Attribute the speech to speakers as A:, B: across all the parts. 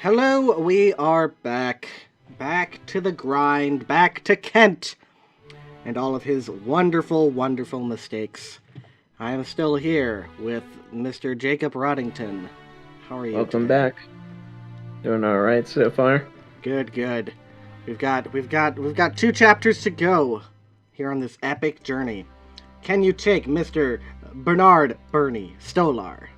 A: Hello, we are back. Back to the grind, back to Kent and all of his wonderful, wonderful mistakes. I am still here with Mr. Jacob Roddington. How are you
B: Welcome
A: today?
B: back. Doing all right so far.
A: Good, good. We've got 2 chapters to go here on this epic journey. Can you take Mr. Bernard Bernie Stolar?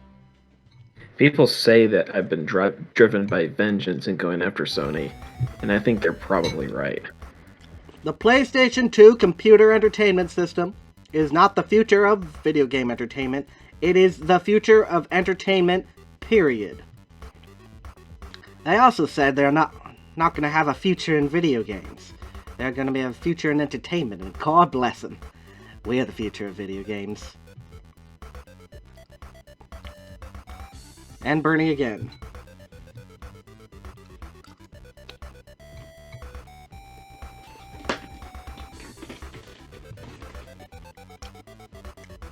B: People say that I've been driven by vengeance in going after Sony, and I think they're probably right.
A: The PlayStation 2 computer entertainment system is not the future of video game entertainment. It is the future of entertainment, period. They also said they're not going to have a future in video games. They're going to be a future in entertainment, and God bless them. We are the future of video games. And Bernie again.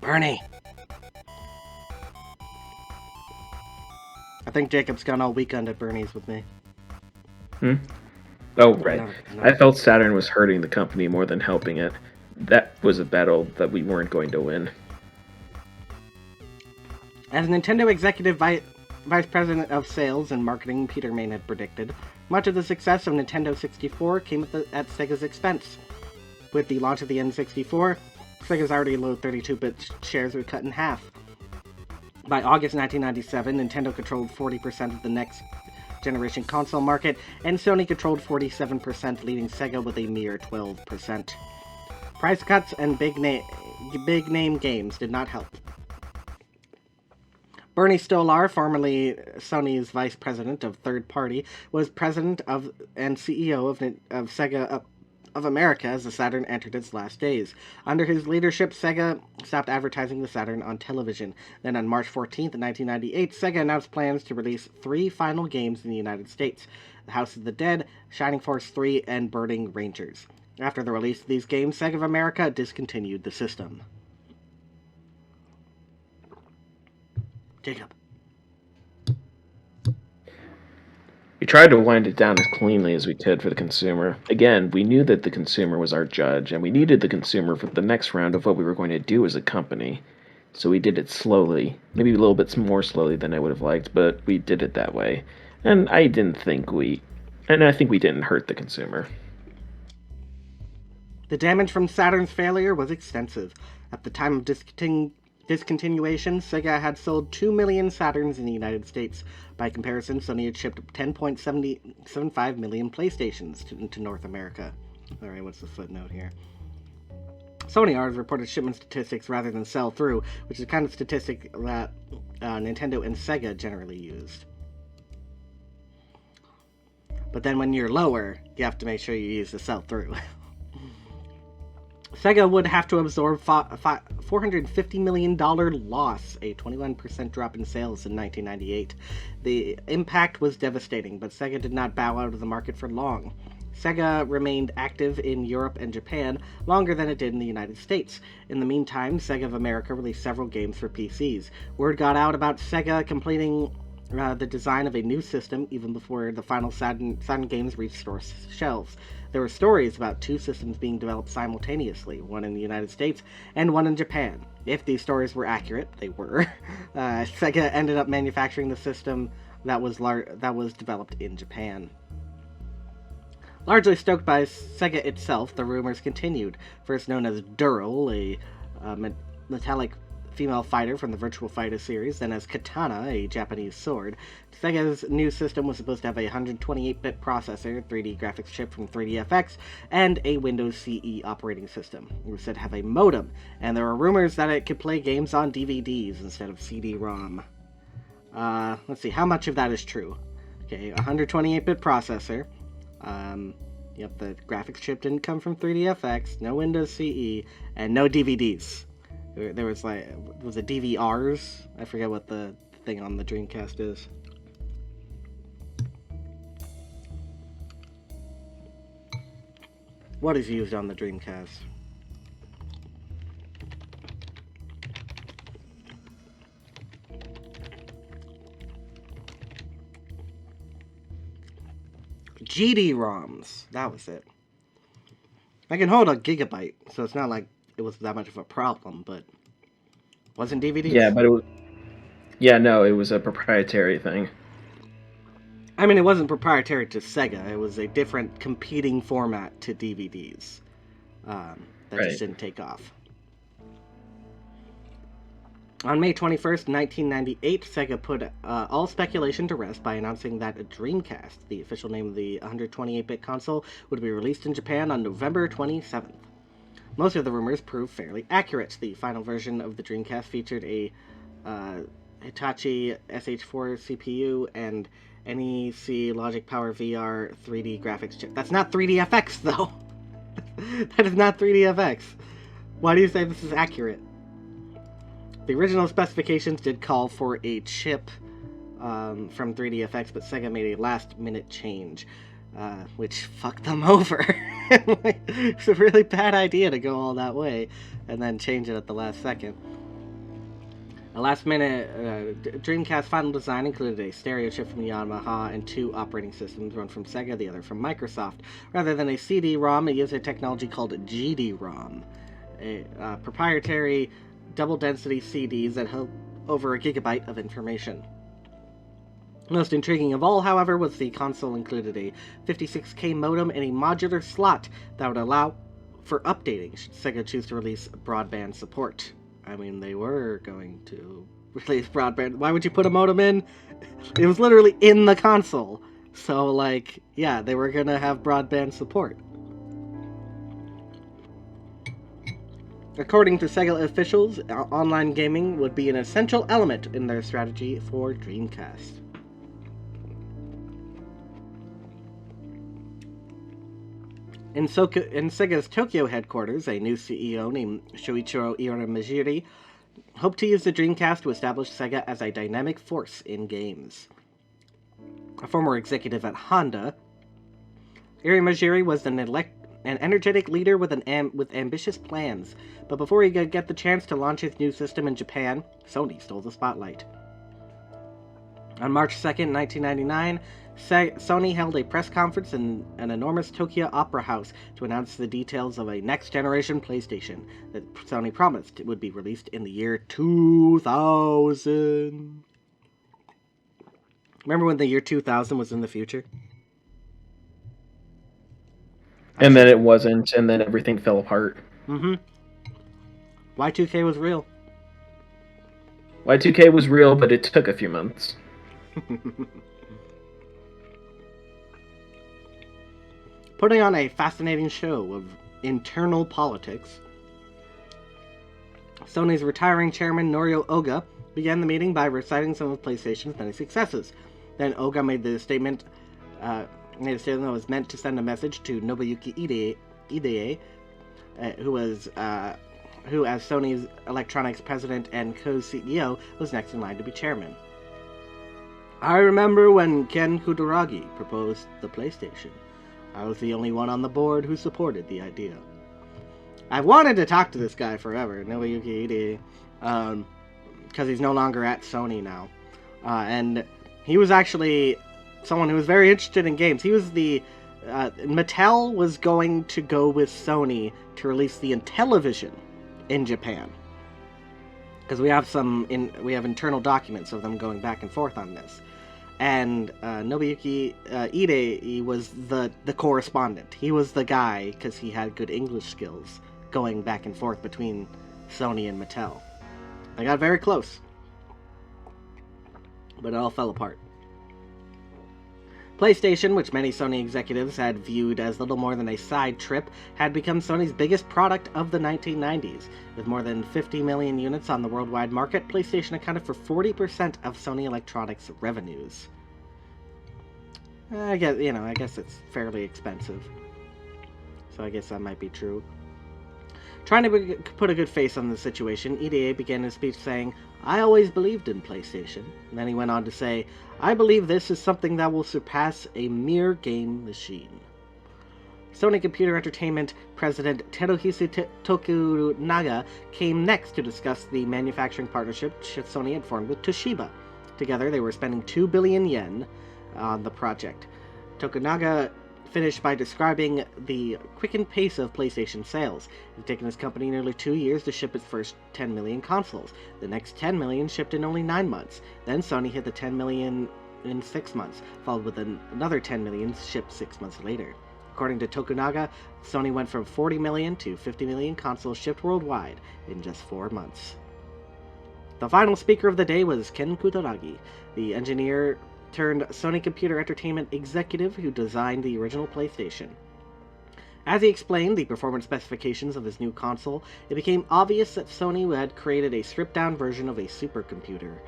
A: Bernie! I think Jacob's gone all weekend at Bernie's with me.
B: Oh, right.
A: No.
B: I felt Saturn was hurting the company more than helping it. That was a battle that we weren't going to win.
A: As Nintendo Executive Vice President of Sales and Marketing Peter Main had predicted, much of the success of Nintendo 64 came at Sega's expense. With the launch of the N64, Sega's already low 32-bit shares were cut in half. By August 1997, Nintendo controlled 40% of the next generation console market, and Sony controlled 47%, leaving Sega with a mere 12%. Price cuts and big name games did not help. Bernie Stolar, formerly Sony's vice president of third party, was president of and CEO of Sega of America as the Saturn entered its last days. Under his leadership, Sega stopped advertising the Saturn on television. Then on March 14th, 1998, Sega announced plans to release 3 final games in the United States: The House of the Dead, Shining Force 3, and Burning Rangers. After the release of these games, Sega of America discontinued the system. Jacob.
B: We tried to wind it down as cleanly as we could for the consumer. Again, we knew that the consumer was our judge, and we needed the consumer for the next round of what we were going to do as a company. So we did it slowly, maybe a little bit more slowly than I would have liked, but we did it that way. And I think we didn't hurt the consumer.
A: The damage from Saturn's failure was extensive. At the time of discontinuation, Sega had sold 2 million Saturns in the United States. By comparison, Sony had shipped 10.75 million PlayStations to North America. Alright, what's the footnote here? Sony ours reported shipment statistics rather than sell-through, which is the kind of statistic that Nintendo and Sega generally used. But then when you're lower, you have to make sure you use the sell-through. Sega would have to absorb $450 million loss, a 21% drop in sales in 1998. The impact was devastating, but Sega did not bow out of the market for long. Sega remained active in Europe and Japan longer than it did in the United States. In the meantime, Sega of America released several games for PCs. Word got out about Sega completing the design of a new system even before the final Saturn games reached store shelves. There were stories about 2 systems being developed simultaneously, one in the United States and one in Japan. If these stories were accurate, they were. Sega ended up manufacturing the system that was developed in Japan. Largely stoked by Sega itself, the rumors continued. First known as Dural, a metallic female fighter from the Virtual Fighter series, then as Katana, a Japanese sword. Sega's new system was supposed to have a 128-bit processor, 3D graphics chip from 3DFX, and a Windows CE operating system. It was said to have a modem, and there were rumors that it could play games on DVDs instead of CD-ROM. Let's see, how much of that is true? Okay, 128-bit processor. Yep, the graphics chip didn't come from 3DFX, no Windows CE, and no DVDs. There was it DVRs? I forget what the thing on the Dreamcast is. What is used on the Dreamcast? GD-ROMs. That was it. I can hold a gigabyte, so it's not like it was that much of a problem, but wasn't DVDs.
B: Yeah, but it was. Yeah, no, it was a proprietary thing.
A: I mean, it wasn't proprietary to Sega. It was a different competing format to DVDs that just didn't take off. On May 21st, 1998, Sega put all speculation to rest by announcing that a Dreamcast, the official name of the 128-bit console, would be released in Japan on November 27th. Most of the rumors proved fairly accurate. The final version of the Dreamcast featured a Hitachi SH4 CPU and NEC Logic Power VR 3D graphics chip. That's not 3DFX, though. That is not 3DFX. Why do you say this is accurate? The original specifications did call for a chip from 3DFX, but Sega made a last-minute change, which fucked them over. It's a really bad idea to go all that way and then change it at the last second. A last-minute Dreamcast final design included a stereo chip from Yamaha and 2 operating systems, one from Sega, the other from Microsoft. Rather than a CD-ROM, it used a technology called GD-ROM, a proprietary double-density CDs that held over a gigabyte of information. Most intriguing of all, however, was the console included a 56K modem and a modular slot that would allow for updating should Sega choose to release broadband support. I mean, they were going to release broadband. Why would you put a modem in? It was literally in the console. So, like, yeah, they were gonna have broadband support. According to Sega officials, online gaming would be an essential element in their strategy for Dreamcast. In Sega's Tokyo headquarters, a new CEO named Shuichiro Irimajiri hoped to use the Dreamcast to establish Sega as a dynamic force in games. A former executive at Honda, Irimajiri was an energetic leader with ambitious plans, but before he could get the chance to launch his new system in Japan, Sony stole the spotlight. On March 2nd, 1999, Sony held a press conference in an enormous Tokyo Opera House to announce the details of a next-generation PlayStation that Sony promised it would be released in the year 2000. Remember when the year 2000 was in the future?
B: And then it wasn't, and then everything fell apart.
A: Mm-hmm. Y2K was real.
B: Y2K was real, but it took a few months.
A: Putting on a fascinating show of internal politics, Sony's retiring chairman Norio Oga began the meeting by reciting some of PlayStation's many successes. Then Oga made a statement that was meant to send a message to Nobuyuki Ide, who, as Sony's electronics president and co-CEO, was next in line to be chairman. I remember when Ken Kutaragi proposed the PlayStation. I was the only one on the board who supported the idea. I've wanted to talk to this guy forever, Nobuyuki Ide, because he's no longer at Sony now. And he was actually someone who was very interested in games. He was Mattel was going to go with Sony to release the Intellivision in Japan. Because we have internal documents of them going back and forth on this. And Nobuyuki Ide, he was the correspondent. He was the guy, because he had good English skills, going back and forth between Sony and Mattel. They got very close. But it all fell apart. PlayStation, which many Sony executives had viewed as little more than a side trip, had become Sony's biggest product of the 1990s. With more than 50 million units on the worldwide market, PlayStation accounted for 40% of Sony Electronics' revenues. I guess it's fairly expensive. So I guess that might be true. Trying to put a good face on the situation, EDA began his speech saying, "I always believed in PlayStation." And then he went on to say, "I believe this is something that will surpass a mere game machine." Sony Computer Entertainment President Teruhisa Tokunaga came next to discuss the manufacturing partnership Sony had formed with Toshiba. Together, they were spending 2 billion yen on the project. Tokunaga finished by describing the quickened pace of PlayStation sales. It had taken his company nearly 2 years to ship its first 10 million consoles. The next 10 million shipped in only 9 months. Then Sony hit the 10 million in 6 months, followed with another 10 million shipped 6 months later. According to Tokunaga, Sony went from 40 million to 50 million consoles shipped worldwide in just 4 months. The final speaker of the day was Ken Kutaragi, the engineer turned Sony Computer Entertainment executive who designed the original PlayStation. As he explained the performance specifications of his new console, it became obvious that Sony had created a stripped-down version of a supercomputer.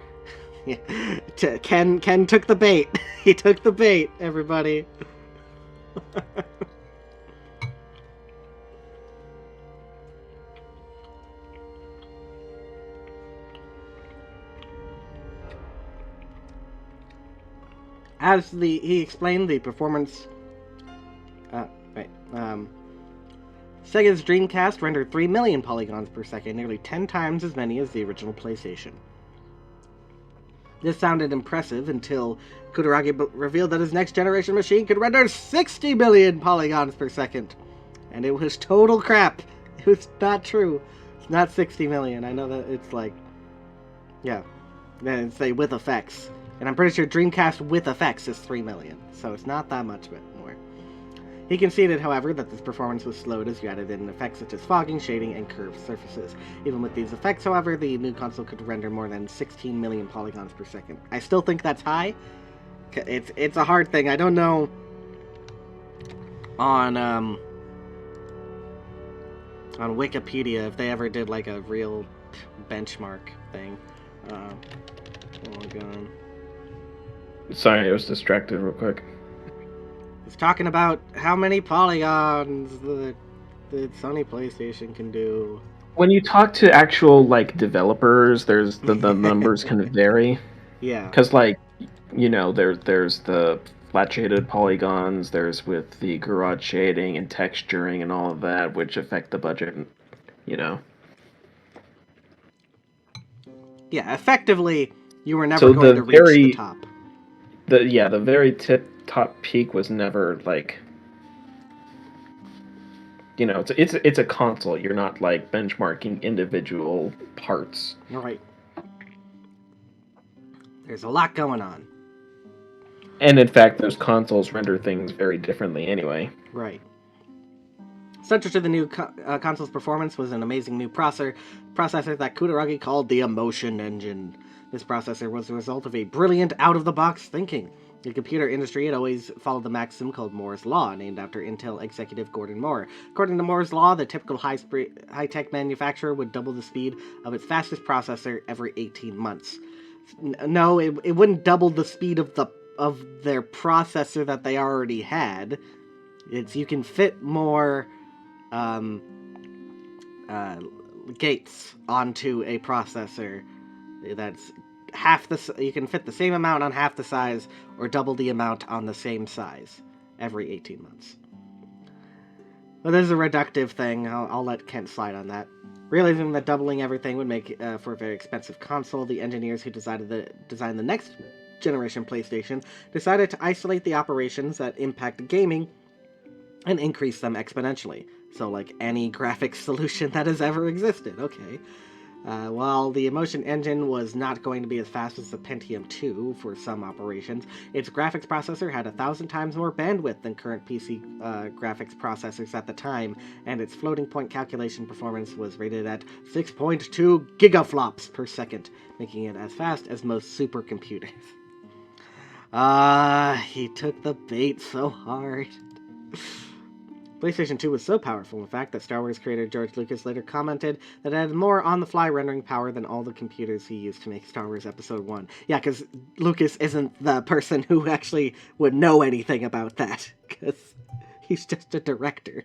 A: Ken took the bait. He took the bait, everybody. As he explained the performance... Sega's Dreamcast rendered 3 million polygons per second, nearly 10 times as many as the original PlayStation. This sounded impressive until Kutaragi revealed that his next-generation machine could render 60 million polygons per second. And it was total crap. It was not true. It's not 60 million. I know that it's like... Yeah. Then it's say with effects. And I'm pretty sure Dreamcast with effects is 3 million. So it's not that much more. He conceded, however, that this performance was slowed as you added in effects such as fogging, shading, and curved surfaces. Even with these effects, however, the new console could render more than 16 million polygons per second. I still think that's high. It's a hard thing. I don't know on Wikipedia if they ever did like a real benchmark thing.
B: Sorry, I was distracted real quick.
A: He's talking about how many polygons the Sony PlayStation can do.
B: When you talk to actual like developers, there's the numbers kind of vary.
A: Yeah.
B: Because like, you know, there's the flat shaded polygons, there's with the garage shading and texturing and all of that, which affect the budget. You know.
A: Yeah, effectively, you were never going to reach the top.
B: The very top peak was never like, you know, it's a console. You're not like benchmarking individual parts.
A: Right. There's a lot going on.
B: And in fact, those consoles render things very differently anyway.
A: Right. Central to the new console's performance was an amazing new processor that Kutaragi called the Emotion Engine. This processor was the result of a brilliant out-of-the-box thinking. The computer industry had always followed the maxim called Moore's Law, named after Intel executive Gordon Moore. According to Moore's Law, the typical high-tech manufacturer would double the speed of its fastest processor every 18 months. No, it wouldn't double the speed of their processor that they already had. You can fit more gates onto a processor that's you can fit the same amount on half the size or double the amount on the same size every 18 months. But this is a reductive thing. I'll let Kent slide on that. Realizing that doubling everything would make for a very expensive console, the engineers who designed the next generation PlayStation decided to isolate the operations that impact gaming and increase them exponentially. So like any graphics solution that has ever existed. Okay. While the Emotion Engine was not going to be as fast as the Pentium 2 for some operations, its graphics processor had 1,000 times more bandwidth than current PC graphics processors at the time, and its floating point calculation performance was rated at 6.2 gigaflops per second, making it as fast as most supercomputers. He took the bait so hard. PlayStation 2 was so powerful, in fact, that Star Wars creator George Lucas later commented that it had more on-the-fly rendering power than all the computers he used to make Star Wars Episode 1. Yeah, because Lucas isn't the person who actually would know anything about that, because he's just a director.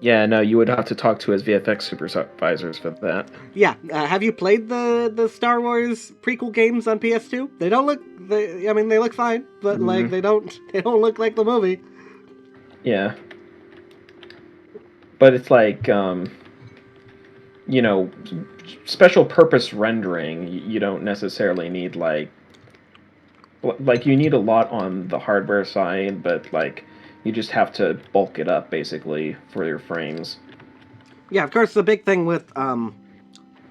B: Yeah, no, you would have to talk to his VFX supervisors for that.
A: Yeah, have you played the Star Wars prequel games on PS2? They don't look... they look fine, but like they don't look like the movie.
B: Yeah. But it's like, you know, special purpose rendering, you don't necessarily need like like you need a lot on the hardware side, but like you just have to bulk it up basically for your frames.
A: Yeah, of course, the big thing with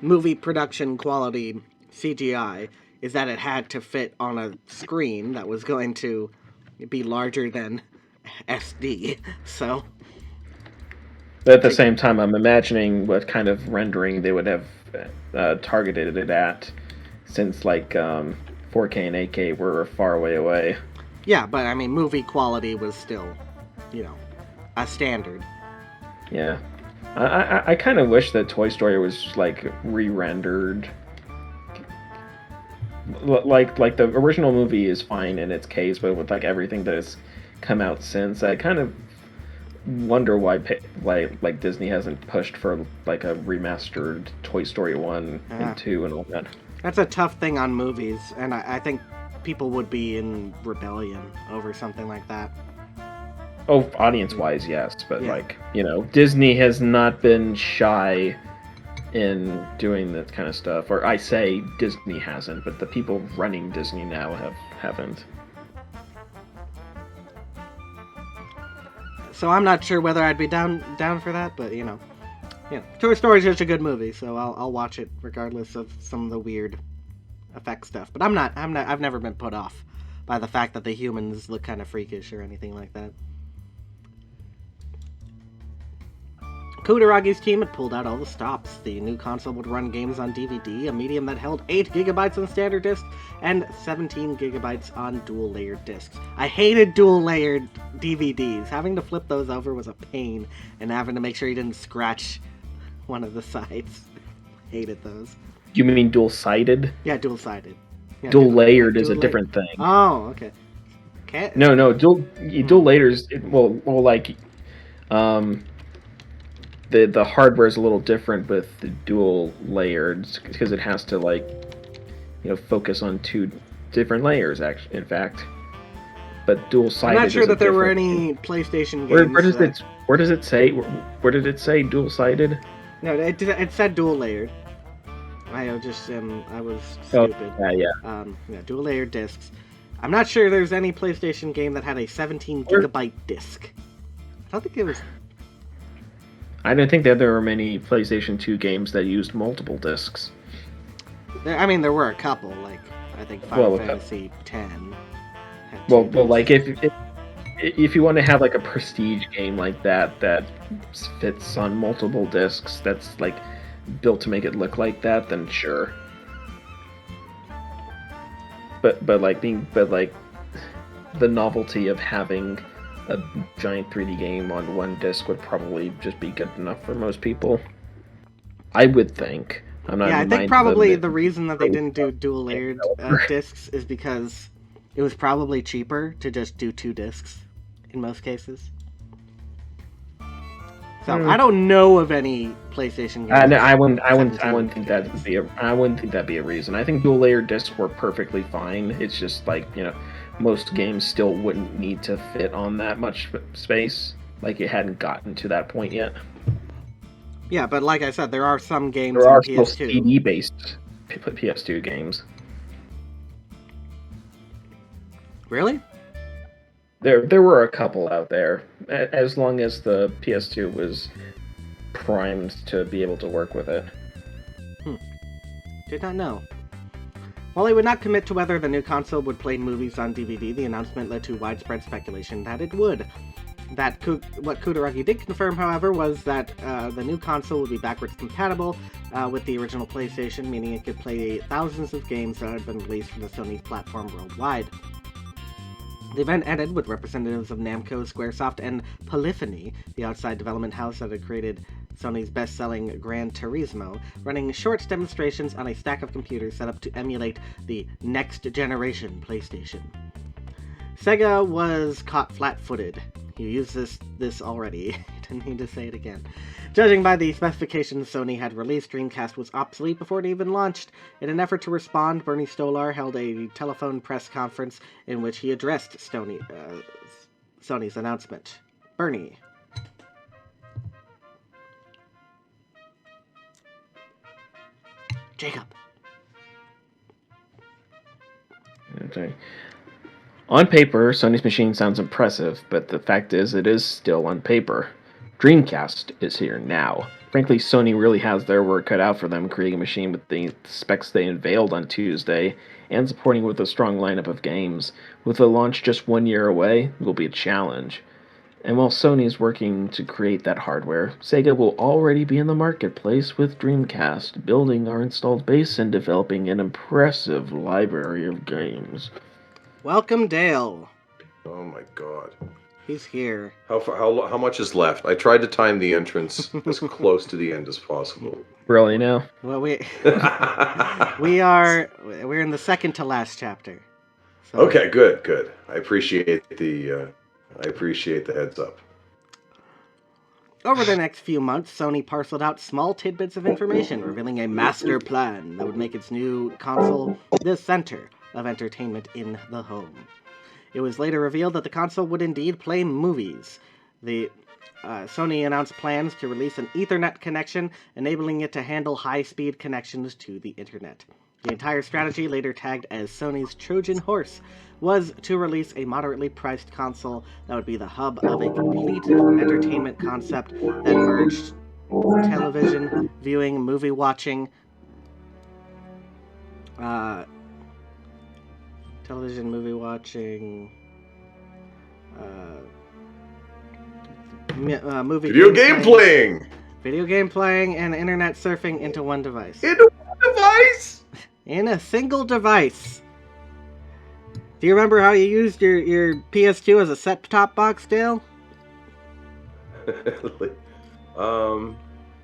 A: movie production quality CGI is that it had to fit on a screen that was going to be larger than SD. So,
B: But at the same time, I'm imagining what kind of rendering they would have targeted it at, since like 4K and 8K were far way away.
A: yeah, but I mean, movie quality was still, a standard.
B: Yeah, I kind of wish that Toy Story was like re-rendered. Like the original movie is fine in its case, but with like everything that has come out since, I kind of wonder why like Disney hasn't pushed for like a remastered Toy Story 1 and 2 and all that.
A: That's a tough thing on movies, and I think people would be in rebellion over something like that.
B: Oh, audience-wise, yes, but
A: Yeah.
B: like, Disney has not been shy in doing that kind of stuff. Or I say Disney hasn't, but the people running Disney now haven't.
A: So I'm not sure whether I'd be down for that, but Toy Story is just a good movie, so I'll watch it regardless of some of the weird effect stuff. But I've never been put off by the fact that the humans look kind of freakish or anything like that. Kudaragi's team had pulled out all the stops. The new console would run games on DVD, a medium that held 8 gigabytes on standard disc and 17 gigabytes on dual-layered discs. I hated dual-layered DVDs. Having to flip those over was a pain, and having to make sure you didn't scratch one of the sides. Hated those.
B: You mean dual-sided?
A: Yeah, dual-sided. Yeah,
B: dual-layered is a different thing.
A: Oh, okay.
B: No, dual-layers, the hardware is a little different with the dual layered because it has to focus on 2 different layers. Actually, in fact, but dual-sided.
A: I'm not sure that there were any PlayStation games.
B: Where does it say? Where did it say dual-sided?
A: No, it said dual-layered. I was stupid.
B: Oh, yeah.
A: Dual-layered discs. I'm not sure there's any PlayStation game that had a 17 gigabyte disc. I don't think it was.
B: I didn't think that there were many PlayStation 2 games that used multiple discs.
A: There were a couple, like I think Final Fantasy X.
B: Like if you want to have like a prestige game like that fits on multiple discs, that's like built to make it look like that, then sure. But the novelty of having a giant 3D game on one disc would probably just be good enough for most people. I would think. I'm not.
A: Yeah, I think probably the reason that they didn't do dual layered discs is because it was probably cheaper to just do 2 discs in most cases. So I don't know of any PlayStation games.
B: No, I wouldn't think that'd be a reason. I think dual layered discs were perfectly fine. It's just like most games still wouldn't need to fit on that much space. Like it hadn't gotten to that point yet.
A: Yeah, but like I said, there are some games
B: there are
A: on
B: still
A: PS2.
B: CD-based PS2 games.
A: Really?
B: There were a couple out there, as long as the PS2 was primed to be able to work with it.
A: Did not know. While he would not commit to whether the new console would play movies on DVD, the announcement led to widespread speculation that it would. What Kutaragi did confirm, however, was that the new console would be backwards compatible with the original PlayStation, meaning it could play thousands of games that had been released for the Sony platform worldwide. The event ended with representatives of Namco, Squaresoft, and Polyphony, the outside development house that had created Sony's best-selling Gran Turismo, running short demonstrations on a stack of computers set up to emulate the next-generation PlayStation. Sega was caught flat-footed. You used this already. Didn't need to say it again. Judging by the specifications Sony had released, Dreamcast was obsolete before it even launched. In an effort to respond, Bernie Stolar held a telephone press conference in which he addressed Sony's announcement. Bernie. Jacob.
B: Okay. On paper, Sony's machine sounds impressive, but the fact is, it is still on paper. Dreamcast is here now. Frankly, Sony really has their work cut out for them creating a machine with the specs they unveiled on Tuesday and supporting with a strong lineup of games. With the launch just 1 year away, it will be a challenge. And while Sony is working to create that hardware, Sega will already be in the marketplace with Dreamcast, building our installed base and developing an impressive library of games.
A: Welcome, Dale.
C: Oh my god.
A: He's here.
C: How much is left? I tried to time the entrance as close to the end as possible.
B: Really now?
A: Well, we're in the second to last chapter. So.
C: Okay, good. I appreciate the heads up.
A: Over the next few months, Sony parceled out small tidbits of information, revealing a master plan that would make its new console the center of entertainment in the home. It was later revealed that the console would indeed play movies. Sony announced plans to release an Ethernet connection, enabling it to handle high-speed connections to the internet. The entire strategy, later tagged as Sony's Trojan Horse, was to release a moderately priced console that would be the hub of a complete entertainment concept that merged television viewing, movie watching,
C: video game playing,
A: and internet surfing into one device.
C: Into one device?
A: In a single device. Do you remember how you used your PS2 as a set-top box, Dale?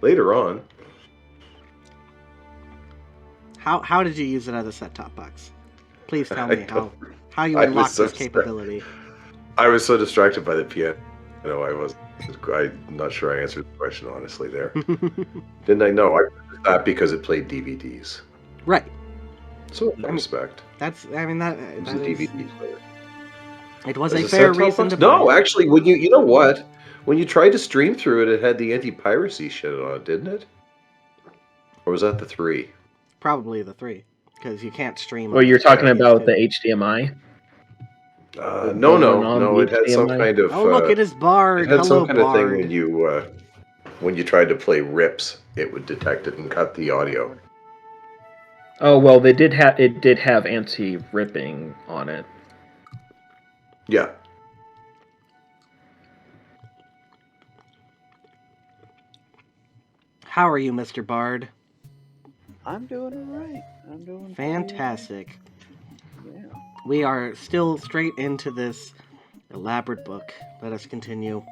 C: Later on.
A: How did you use it as a set-top box? Please tell me how you unlocked this capability.
C: I was so distracted by the piano. I'm not sure I answered the question honestly there. Didn't I know? I did that because it played DVDs.
A: Right.
C: So I respect.
A: It was a
C: DVD player.
A: It was a fair reason to play.
C: No, actually, when you know what? When you tried to stream through it, it had the anti-piracy shit on it, didn't it? Or was that the 3?
A: Probably the 3, because you can't stream.
B: Oh, you're talking about the HDMI?
C: No. It had some kind of.
A: Oh, look, it is Bard.
C: It had
A: Hello,
C: some kind
A: Bard.
C: of thing when you tried to play rips, it would detect it and cut the audio.
B: Oh well, it did have anti-ripping on it.
C: Yeah.
A: How are you, Mr. Bard?
D: I'm doing all right. I'm doing
A: fantastic.
D: Yeah.
A: We are still straight into this elaborate book. Let us continue.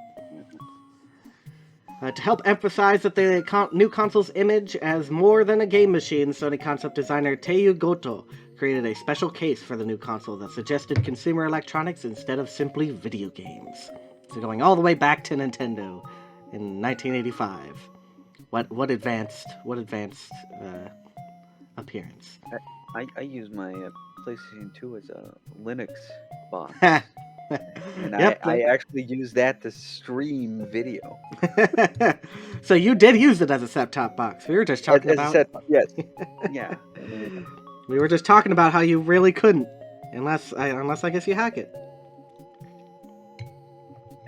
A: To help emphasize that the new console's image as more than a game machine, Sony concept designer Teiyu Goto created a special case for the new console that suggested consumer electronics instead of simply video games. So going all the way back to Nintendo in 1985. What advanced appearance.
D: I use my PlayStation 2 as a Linux box. And
A: Yep.
D: I actually use that to stream video.
A: So you did use it as a set-top box. We were just talking about...
D: Yes. Yeah.
A: We were just talking about how you really couldn't. Unless I guess you hack it.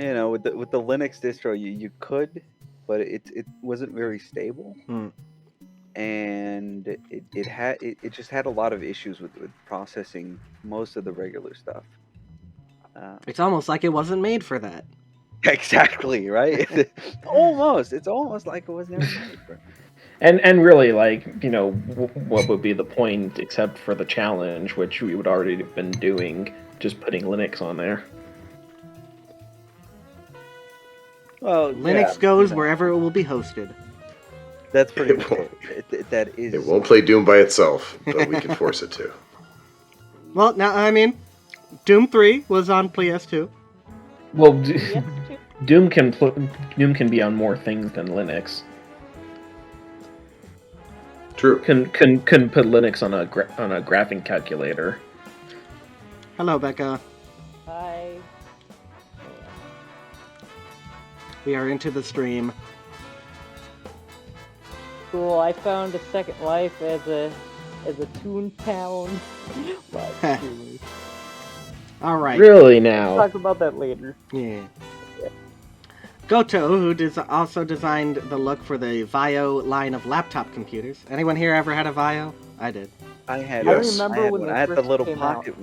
D: You know, with the Linux distro, you could, but it wasn't very stable. And it just had a lot of issues with processing most of the regular stuff.
A: It's almost like it wasn't made for that.
D: Exactly, right? Almost. It's almost like it was never made for.
B: And really, like, you know, what would be the point except for the challenge, which we would already have been doing, just putting Linux on there.
D: Well,
A: Linux goes wherever it will be hosted.
D: That's pretty much it. That is.
C: It won't play Doom by itself, but we can force it to.
A: Well, now, I mean, Doom 3 was on PS2.
B: Well, Doom can be on more things than Linux.
C: True.
B: Can put Linux on a graphing calculator.
A: Hello, Becca.
E: Hi.
A: We are into the stream.
E: Cool. I found a second life as a Toontown live streamer.
A: All right.
B: Really
E: We'll
B: now?
E: talk about that later.
A: Yeah. Goto, who also designed the look for the Vaio line of laptop computers. Anyone here ever had a Vaio? I did.
D: I had.
C: Yes.
E: I remember
D: I had
E: when
D: one.
E: they
D: I had the
E: first
D: little
E: came
D: pocket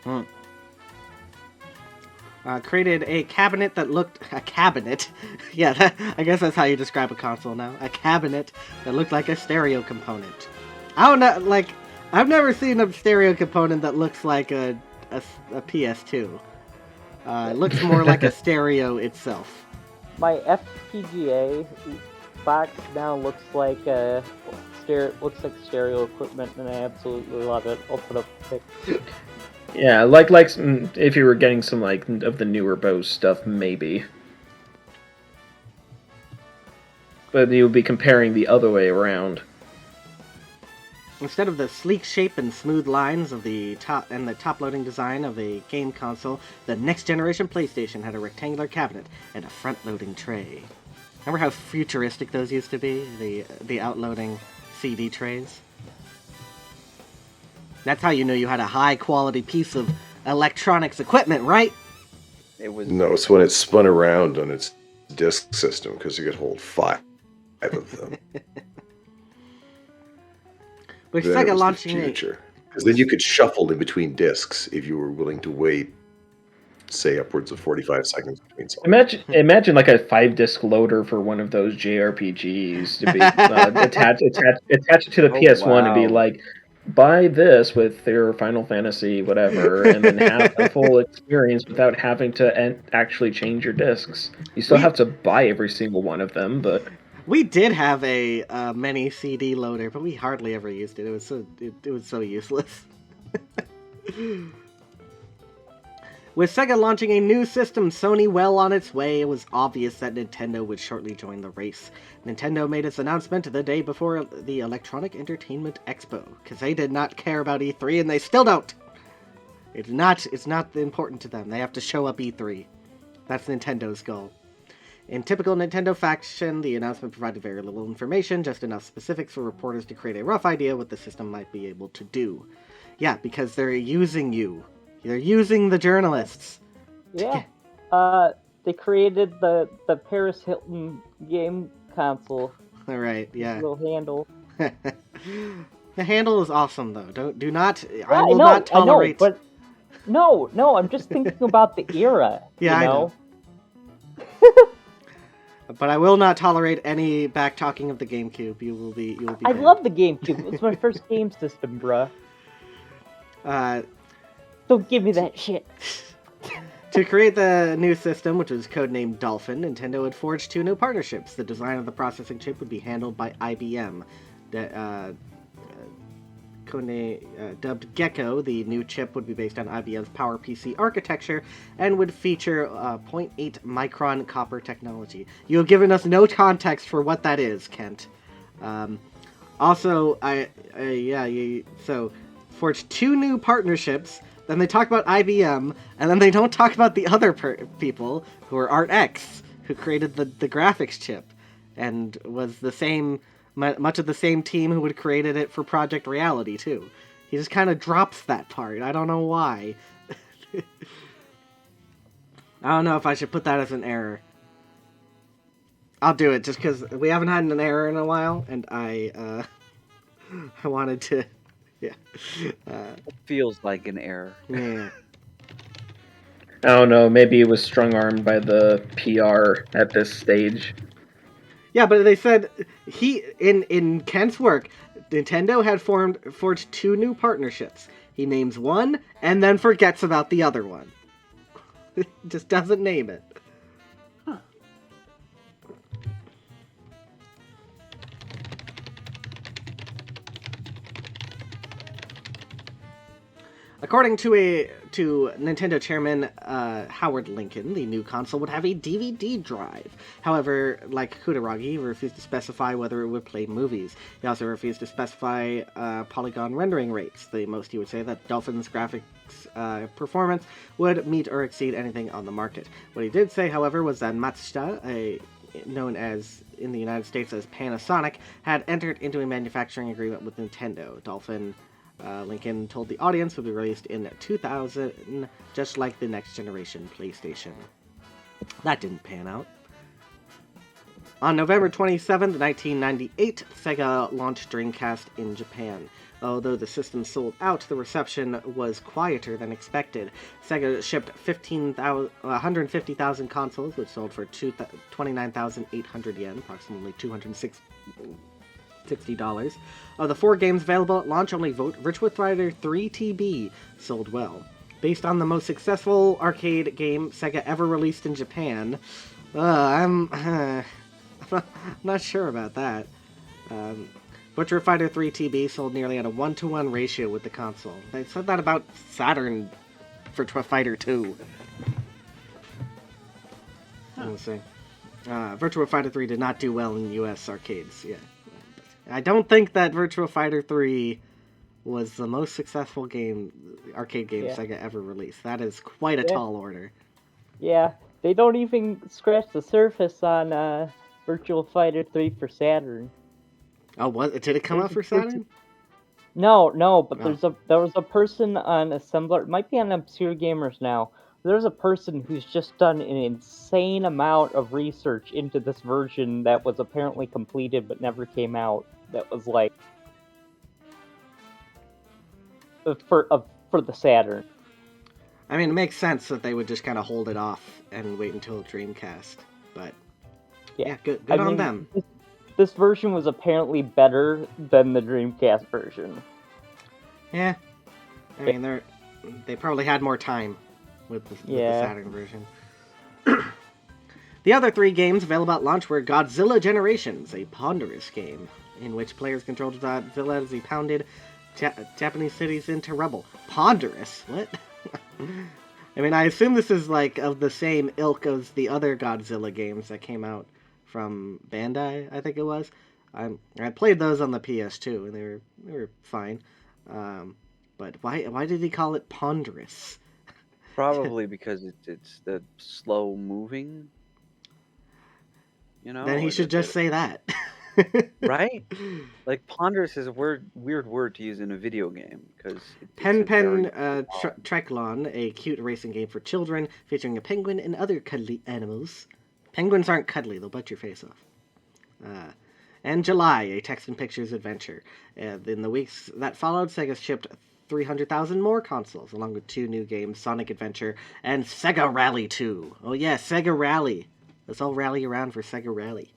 E: out.
D: one.
A: Created a cabinet that looked... A cabinet? Yeah, I guess that's how you describe a console now. A cabinet that looked like a stereo component. I don't know, like... I've never seen a stereo component that looks like a PS2. It looks more like a stereo itself.
E: My FPGA box now looks like stereo equipment, and I absolutely love it. I'll put up a pic.
B: Yeah, if you were getting some like of the newer Bose stuff, maybe. But you would be comparing the other way around.
A: Instead of the sleek shape and smooth lines of the top-loading design of a game console, the next-generation PlayStation had a rectangular cabinet and a front-loading tray. Remember how futuristic those used to be? The outloading CD trays? That's how you knew you had a high-quality piece of electronics equipment, right?
D: It was.
C: No, it's when it spun around on its disk system because you could hold 5 of them.
A: With
C: Then it
A: Sega
C: was
A: launching
C: the future. Because then you could shuffle in between discs if you were willing to wait, say, upwards of 45 seconds between songs.
B: Imagine like a 5-disc loader for one of those JRPGs to be attached it to the
D: Oh,
B: PS1 and be
D: wow.
B: like, buy this with your Final Fantasy whatever, and then have a full experience without having to actually change your discs. You still have to buy every single one of them, but
A: We did have a mini CD loader, but we hardly ever used it. It was so useless. With Sega launching a new system, Sony well on its way, it was obvious that Nintendo would shortly join the race. Nintendo made its announcement the day before the Electronic Entertainment Expo, because they did not care about E3, and they still don't. It's not important to them. They have to show up E3. That's Nintendo's goal. In typical Nintendo fashion, the announcement provided very little information, just enough specifics for reporters to create a rough idea what the system might be able to do. Yeah, because they're using you. They're using the journalists.
E: Yeah. They created the Paris Hilton game console.
A: All right, yeah.
E: Little handle.
A: The handle is awesome, though. Do not.
E: Yeah,
A: I will not tolerate.
E: I know, but no. I'm just thinking about the era.
A: Yeah,
E: you know?
A: I know. But I will not tolerate any back talking of the GameCube. You will be.
E: I love the GameCube. It was my first game system, bruh. Don't give me that shit.
A: To create the new system, which was codenamed Dolphin, Nintendo had forged 2 new partnerships. The design of the processing chip would be handled by IBM. Dubbed Gecko, the new chip would be based on IBM's PowerPC architecture and would feature 0.8 micron copper technology. You have given us no context for what that is, Kent. Also, so forged 2 new partnerships. Then they talk about IBM, and then they don't talk about the other people who are ArtX, who created the graphics chip, and was much of the same team who had created it for Project Reality, too. He just kind of drops that part. I don't know why. I don't know if I should put that as an error. I'll do it, just because we haven't had an error in a while, and I wanted to... Yeah.
D: It feels like an error.
A: Yeah.
B: I don't know, maybe it was strong-armed by the PR at this stage.
A: Yeah, but they said in Kent's work, Nintendo had forged 2 new partnerships. He names one and then forgets about the other one. Just doesn't name it.
D: Huh.
A: According to Nintendo chairman Howard Lincoln, the new console would have a DVD drive. However, like Kutaragi, he refused to specify whether it would play movies. He also refused to specify polygon rendering rates. The most he would say that Dolphin's graphics performance would meet or exceed anything on the market. What he did say, however, was that Matsushita, known as in the United States as Panasonic, had entered into a manufacturing agreement with Nintendo. Dolphin Lincoln told the audience would be released in 2000, just like the next generation PlayStation. That didn't pan out. On November 27, 1998, Sega launched Dreamcast in Japan. Although the system sold out, the reception was quieter than expected. Sega shipped 150,000 consoles, which sold for 29,800 yen, approximately $260. Of the 4 games available at launch, only Virtua Fighter 3 TB sold well. Based on the most successful arcade game Sega ever released in Japan, I'm not sure about that. Virtua Fighter 3 TB sold nearly at a 1-to-1 ratio with the console. They said that about Saturn Virtua Fighter 2. We'll see. Virtua Fighter 3 did not do well in US arcades. Yeah, I don't think that Virtua Fighter 3 was the most successful arcade game Sega ever released. That is quite a tall order.
E: Yeah, they don't even scratch the surface on Virtua Fighter 3 for Saturn.
A: Oh, what? Did it come out for Saturn?
E: No, but there was a person on Assembler, it might be on Obscure Gamers now. There's a person who's just done an insane amount of research into this version that was apparently completed but never came out. That was like for the Saturn.
A: I mean, it makes sense that they would just kind of hold it off and wait until Dreamcast, but yeah, good on them.
E: This version was apparently better than the Dreamcast version.
A: Yeah, I mean, they probably had more time with the Saturn version. The other 3 games available at launch were Godzilla Generations, a ponderous game in which players controlled Godzilla as he pounded Japanese cities into rubble. Ponderous? What? I mean, I assume this is like of the same ilk as the other Godzilla games that came out from Bandai, I think it was. I played those on the PS2, and they were fine. But why did he call it ponderous?
D: Probably because it's the slow moving. You know.
A: Then he should just say that.
D: Right? Like ponderous is a weird word to use in a video game because
A: Triathlon, a cute racing game for children featuring a penguin and other cuddly animals. Penguins aren't cuddly; they'll bite your face off. And July, a text and pictures adventure. In the weeks that followed, Sega shipped 300,000 more consoles, along with 2 new games, Sonic Adventure and Sega Rally 2. Oh yeah, Sega Rally. Let's all rally around for Sega Rally.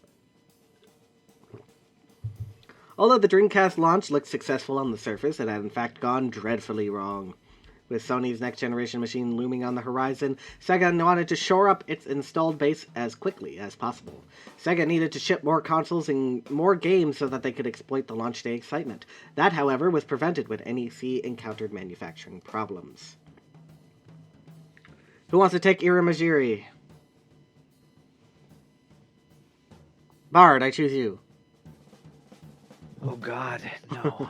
A: Although the Dreamcast launch looked successful on the surface, it had in fact gone dreadfully wrong. With Sony's next-generation machine looming on the horizon, Sega wanted to shore up its installed base as quickly as possible. Sega needed to ship more consoles and more games so that they could exploit the launch day excitement. That, however, was prevented when NEC encountered manufacturing problems. Who wants to take Irimajiri? Bard, I choose you.
D: Oh God, no.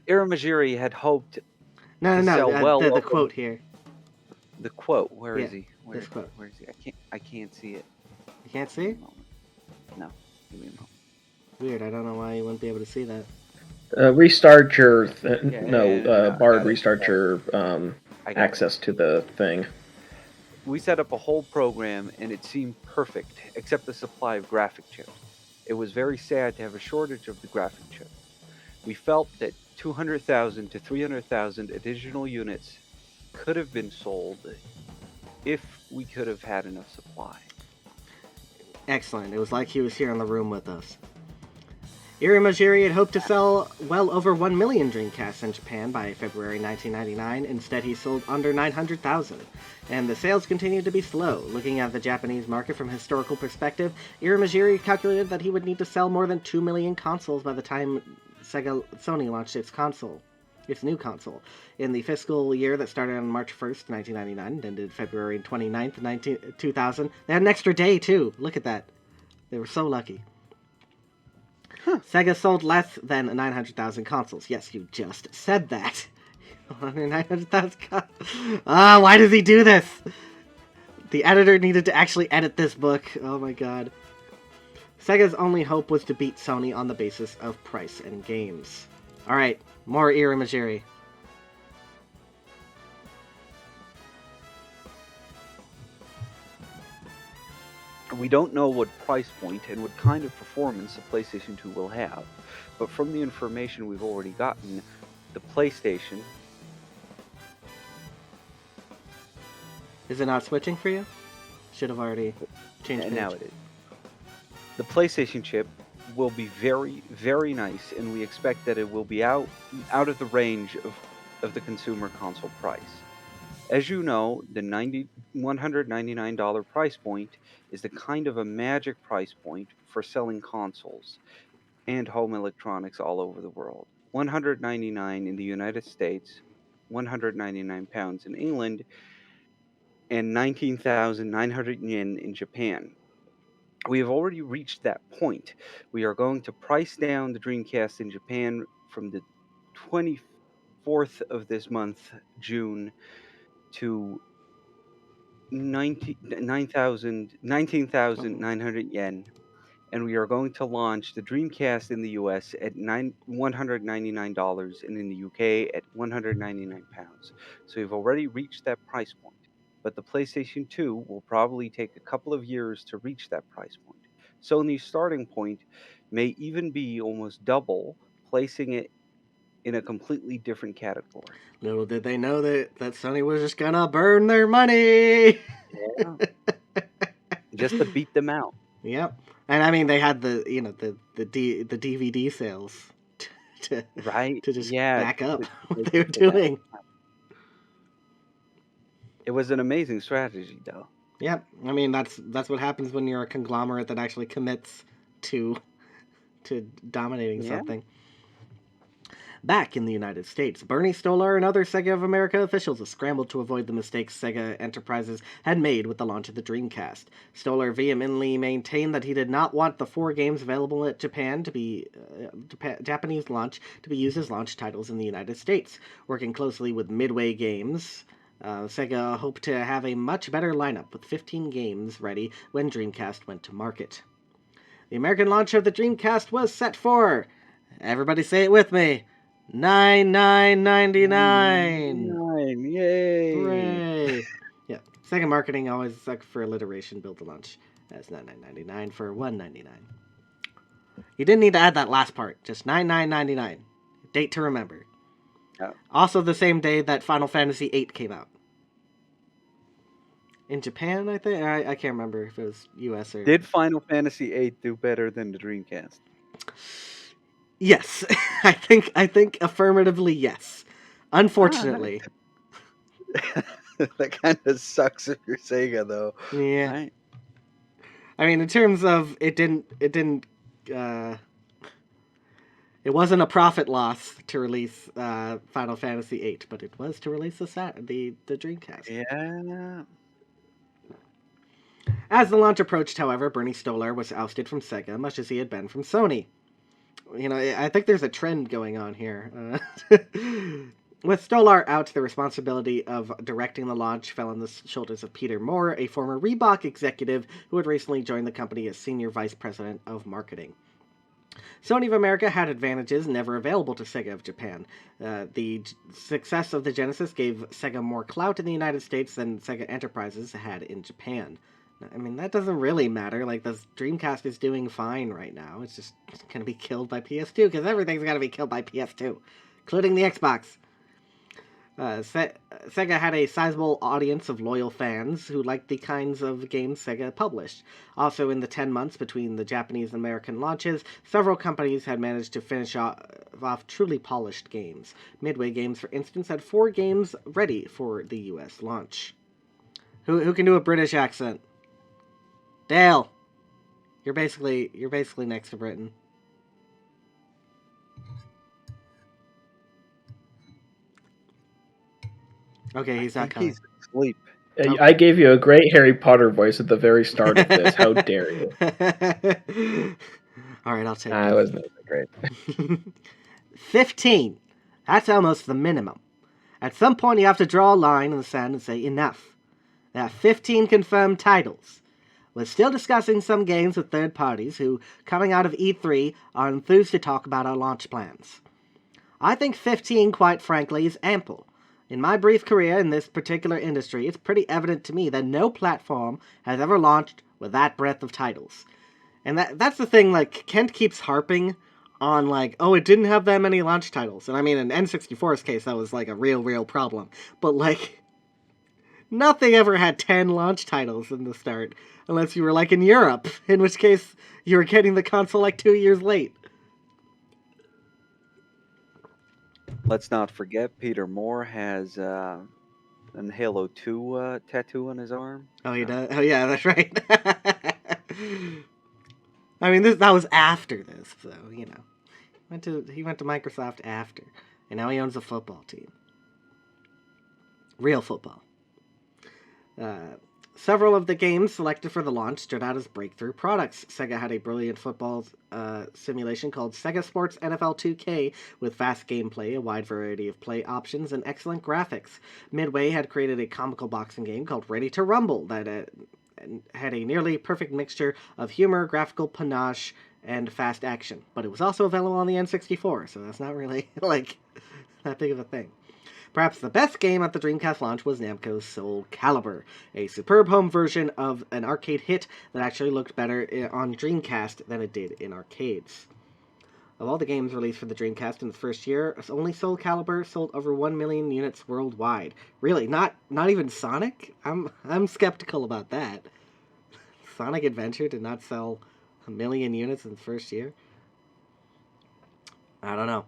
D: Irimajiri had hoped.
A: No. The quote here.
D: The quote. Where is he?
A: This quote.
D: Where is he? I can't see it.
A: You can't see it?
D: No. Give me a moment.
A: Weird. I don't know why you wouldn't be able to see that.
B: Restart your Bard.
D: Got it.
B: Restart your access to the thing.
D: We set up a whole program, and it seemed perfect, except the supply of graphic chips. It was very sad to have a shortage of the graphic chip. We felt that 200,000 to 300,000 additional units could have been sold if we could have had enough supply.
A: Excellent. It was like he was here in the room with us. Irimajiri had hoped to sell well over 1 million Dreamcasts in Japan by February 1999. Instead, he sold under 900,000. And the sales continued to be slow. Looking at the Japanese market from a historical perspective, Irimajiri calculated that he would need to sell more than 2 million consoles by the time Sony launched its new console. In the fiscal year that started on March 1st, 1999, and ended February 29th, 2000. They had an extra day, too. Look at that. They were so lucky. Sega sold less than 900,000 consoles. Yes, you just said that. Under 900,000 consoles. Why does he do this? The editor needed to actually edit this book. Oh my god. Sega's only hope was to beat Sony on the basis of price and games. Alright, More Irimajiri.
D: We don't know what price point and what kind of performance the PlayStation 2 will have, but from the information we've already gotten, the PlayStation...
A: Is it not switching for you? Should have already changed
D: And now
A: page.
D: it is. The PlayStation chip will be very, very nice, and we expect that it will be out of the range of the consumer console price. As you know, the $199 price point is the kind of a magic price point for selling consoles and home electronics all over the world. $199 in the United States, £199 in England, and 19,900 yen in Japan. We have already reached that point. We are going to price down the Dreamcast in Japan from the 24th of this month, June, to 19,900 yen. And we are going to launch the Dreamcast in the US at $199 and in the UK at £199. So we've already reached that price point. But the PlayStation 2 will probably take a couple of years to reach that price point. Sony's starting point may even be almost double, placing it in a completely different category.
A: Little did they know that Sony was just gonna burn their money.
D: Yeah. Just to beat them out.
A: Yep. And I mean, they had the DVD sales to just back up what they were doing.
D: It was an amazing strategy, though.
A: Yep. I mean, that's what happens when you're a conglomerate that actually commits to dominating something. Back in the United States, Bernie Stolar and other Sega of America officials have scrambled to avoid the mistakes Sega Enterprises had made with the launch of the Dreamcast. Stolar vehemently maintained that he did not want the 4 games available at Japan to be Japanese launch to be used as launch titles in the United States. Working closely with Midway Games, Sega hoped to have a much better lineup with 15 games ready when Dreamcast went to market. The American launch of the Dreamcast was set for, everybody say it with me, $99.99.
D: Yay!
A: Hooray! Yeah, Sega marketing always sucked for alliteration. Build the launch as $99.99 for $199. You didn't need to add that last part. Just $99.99. Date to remember.
D: Yeah.
A: Also the same day that Final Fantasy VIII came out. In Japan, I think. I can't remember if it was US or...
D: Did Final Fantasy VIII do better than the Dreamcast?
A: Yes. I think affirmatively yes. Unfortunately.
D: That kind of sucks if you're Sega, though.
A: Yeah.
D: Right?
A: I mean, in terms of it wasn't a profit loss to release Final Fantasy VIII, but it was to release the Dreamcast.
D: Yeah.
A: As the launch approached, however, Bernie Stolar was ousted from Sega, much as he had been from Sony. You know, I think there's a trend going on here. With Stolar out, the responsibility of directing the launch fell on the shoulders of Peter Moore, a former Reebok executive who had recently joined the company as Senior Vice President of Marketing. Sony of America had advantages never available to Sega of Japan. The success of the Genesis gave Sega more clout in the United States than Sega Enterprises had in Japan. I mean, that doesn't really matter. Like, the Dreamcast is doing fine right now. It's just going to be killed by PS2, because everything's going to be killed by PS2, including the Xbox. Sega had a sizable audience of loyal fans who liked the kinds of games Sega published. Also, in the 10 months between the Japanese and American launches, several companies had managed to finish off truly polished games. Midway Games, for instance, had 4 games ready for the US launch. Who can do a British accent? Dale, you're basically next to Britain. Okay, he's not coming.
D: He's asleep.
B: I gave you a great Harry Potter voice at the very start of this. How dare you?
A: All right, I'll take
B: it. Wasn't great.
A: 15. That's almost the minimum. At some point, you have to draw a line in the sand and say enough. There are 15 confirmed titles. We're still discussing some games with third parties who, coming out of E3, are enthused to talk about our launch plans. I think 15, quite frankly, is ample. In my brief career in this particular industry, it's pretty evident to me that no platform has ever launched with that breadth of titles. And that's the thing, like, Kent keeps harping on, like, oh, it didn't have that many launch titles. And I mean, in N64's case, that was, like, a real problem. But, like, nothing ever had 10 launch titles in the start, unless you were, like, in Europe, in which case you were getting the console, like, 2 years late.
D: Let's not forget Peter Moore has an Halo 2 tattoo on his arm.
A: Oh, he does? Oh, yeah, that's right. I mean, that was after this, so, you know. He went to Microsoft after, and now he owns a football team. Real football. Several of the games selected for the launch stood out as breakthrough products. Sega had a brilliant football simulation called Sega Sports NFL 2K with fast gameplay, a wide variety of play options, and excellent graphics. Midway had created a comical boxing game called Ready to Rumble that had a nearly perfect mixture of humor, graphical panache, and fast action. But it was also available on the N64, so that's not really, like, that big of a thing. Perhaps the best game at the Dreamcast launch was Namco's Soul Calibur, a superb home version of an arcade hit that actually looked better on Dreamcast than it did in arcades. Of all the games released for the Dreamcast in the first year, only Soul Calibur sold over 1 million units worldwide. Really, not even Sonic? I'm skeptical about that. Sonic Adventure did not sell 1 million units in the first year? I don't know.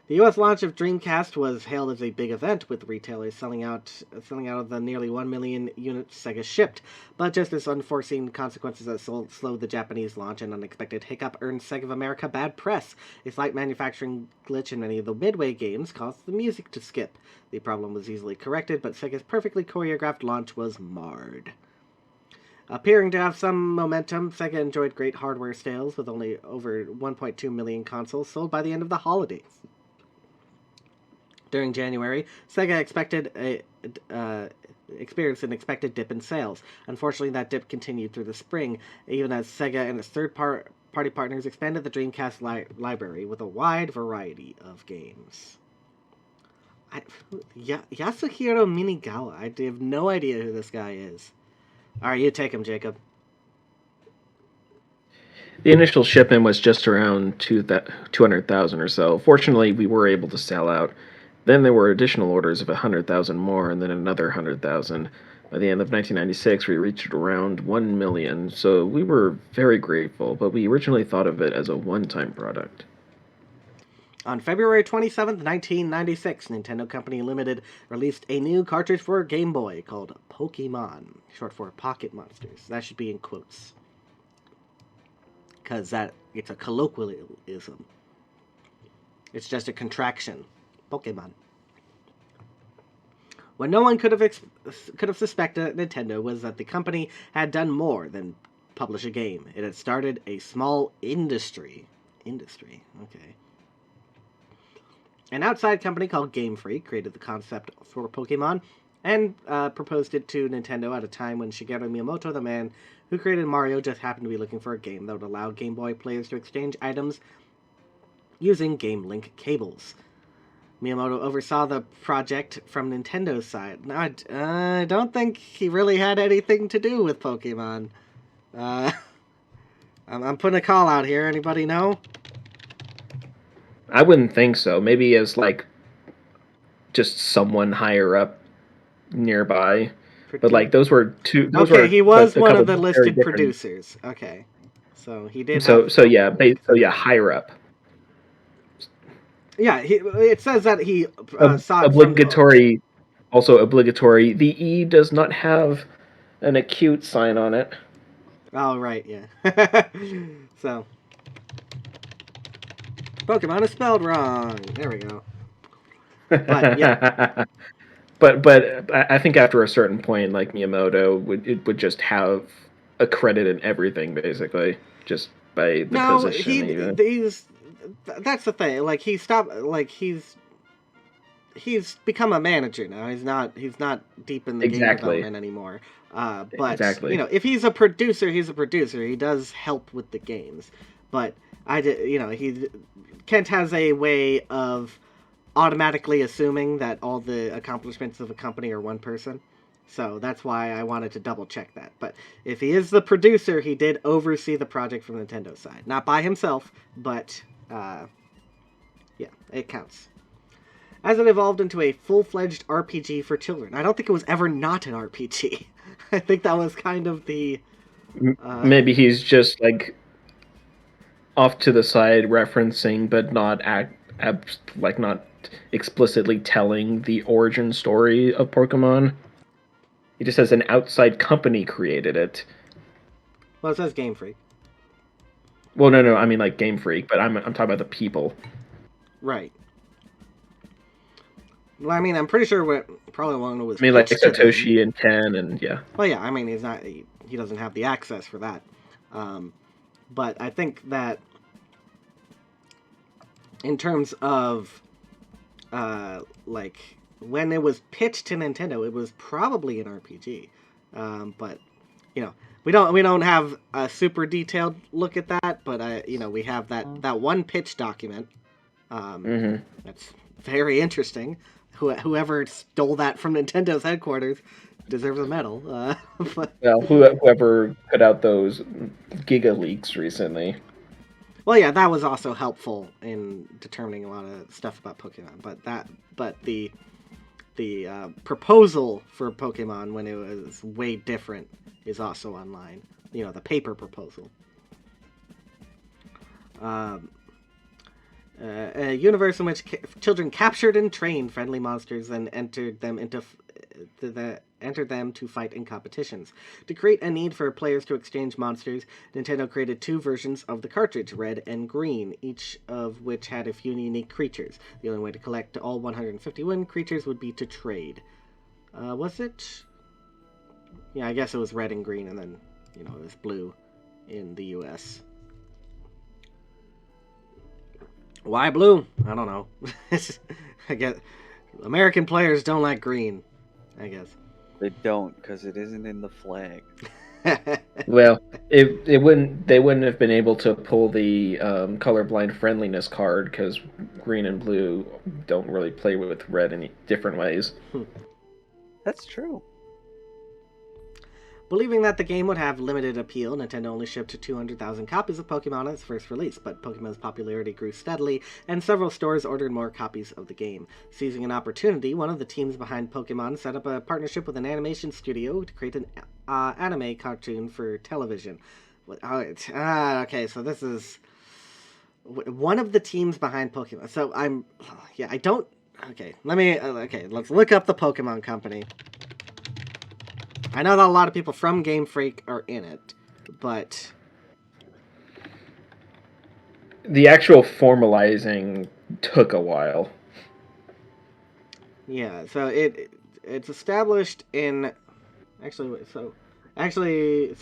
A: The U.S. launch of Dreamcast was hailed as a big event, with retailers selling out of the nearly 1 million units Sega shipped. But just as unforeseen consequences that slowed the Japanese launch, an unexpected hiccup earned Sega of America bad press. A slight manufacturing glitch in many of the Midway games caused the music to skip. The problem was easily corrected, but Sega's perfectly choreographed launch was marred. Appearing to have some momentum, Sega enjoyed great hardware sales, with only over 1.2 million consoles sold by the end of the holidays. During January, Sega experienced an expected dip in sales. Unfortunately, that dip continued through the spring, even as Sega and its third-party partners expanded the Dreamcast library with a wide variety of games. Yasuhiro Minigawa, I have no idea who this guy is. Alright, you take him, Jacob.
B: The initial shipment was just around 200,000 or so. Fortunately, we were able to sell out. Then there were additional orders of 100,000 more, and then another 100,000. By the end of 1996, we reached around 1 million, so we were very grateful, but we originally thought of it as a one-time product.
A: On February 27th, 1996, Nintendo Company Limited released a new cartridge for Game Boy called Pokemon, short for Pocket Monsters. That should be in quotes, because it's a colloquialism. It's just a contraction. Pokemon. What no one could have suspected at Nintendo was that the company had done more than publish a game. It had started a small industry. Okay. An outside company called Game Freak created the concept for Pokemon and proposed it to Nintendo at a time when Shigeru Miyamoto, the man who created Mario, just happened to be looking for a game that would allow Game Boy players to exchange items using Game Link cables. Miyamoto oversaw the project from Nintendo's side. Now, I don't think he really had anything to do with Pokemon. I'm putting a call out here. Anybody know?
B: I wouldn't think so. Maybe as, like, just someone higher up nearby. But, like, those were two...
A: he was one of the listed producers. Okay. So, he did
B: So, higher up.
A: Yeah, it says that he saw it
B: obligatory. Also obligatory. The E does not have an acute sign on it.
A: Oh, right, yeah. So, Pokemon is spelled wrong. There we go. But, yeah.
B: but I think after a certain point, like Miyamoto, would just have a credit in everything, basically, just by the position.
A: That's the thing. Like, he stopped. Like, he's become a manager now. He's not deep in the game development anymore. But exactly. You know, if he's a producer, he's a producer. He does help with the games. But Kent has a way of automatically assuming that all the accomplishments of a company are one person. So that's why I wanted to double check that. But if he is the producer, he did oversee the project from Nintendo's side. Not by himself, but yeah, it counts. As it evolved into a full-fledged RPG for children. I don't think it was ever not an RPG. I think that was kind of the...
B: Maybe he's just, like, off to the side referencing, but not not explicitly telling the origin story of Pokemon. He just says an outside company created it.
A: Well, it says Game Freak.
B: Well, no, I mean like Game Freak, but I'm talking about the people.
A: Right. Well, I mean, I'm pretty sure probably one was.
B: I mean, like Satoshi and Ken, and yeah.
A: Well, yeah, I mean, he doesn't have the access for that. But I think that in terms of like when it was pitched to Nintendo, it was probably an RPG. But we don't have a super detailed look at that, but we have that one pitch document. That's very interesting. Whoever stole that from Nintendo's headquarters deserves a medal. But...
B: Well, whoever put out those Giga leaks recently.
A: Well, yeah, that was also helpful in determining a lot of stuff about Pokemon. But the proposal for Pokemon when it was way different is also online. The paper proposal. A universe in which children captured and trained friendly monsters and entered them to fight in competitions. To create a need for players to exchange monsters, Nintendo created 2 versions of the cartridge, Red and Green, each of which had a few unique creatures. The only way to collect all 151 creatures would be to trade. Was it? Yeah, I guess it was Red and Green, and then, it was Blue in the US. Why blue? I don't know. I guess American players don't like green, I guess.
D: They don't, because it isn't in the flag.
B: Well, they wouldn't have been able to pull the colorblind friendliness card because green and blue don't really play with red in different ways.
D: That's true.
A: Believing that the game would have limited appeal, Nintendo only shipped 200,000 copies of Pokemon at its first release, but Pokemon's popularity grew steadily, and several stores ordered more copies of the game. Seizing an opportunity, one of the teams behind Pokemon set up a partnership with an animation studio to create an anime cartoon for television. Okay, so this is one of the teams behind Pokemon. So let's look up the Pokemon Company. I know that a lot of people from Game Freak are in it, but...
B: The actual formalizing took a while.
A: Yeah, so it's established in... It's established in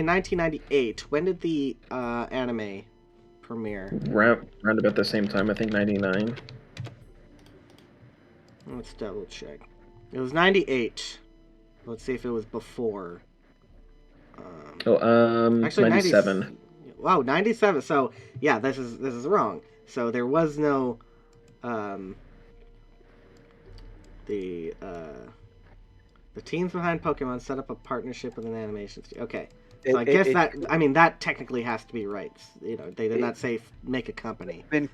A: 1998. When did the anime premiere?
B: Round about the same time, I think 99.
A: Let's double check. It was 98. Let's see if it was before.
B: Actually, 97.
A: Wow, 97. So yeah, this is wrong. So there was no the teams behind Pokemon set up a partnership with an animation studio. Okay, so I guess that technically has to be right. They did not say make a company.
D: Been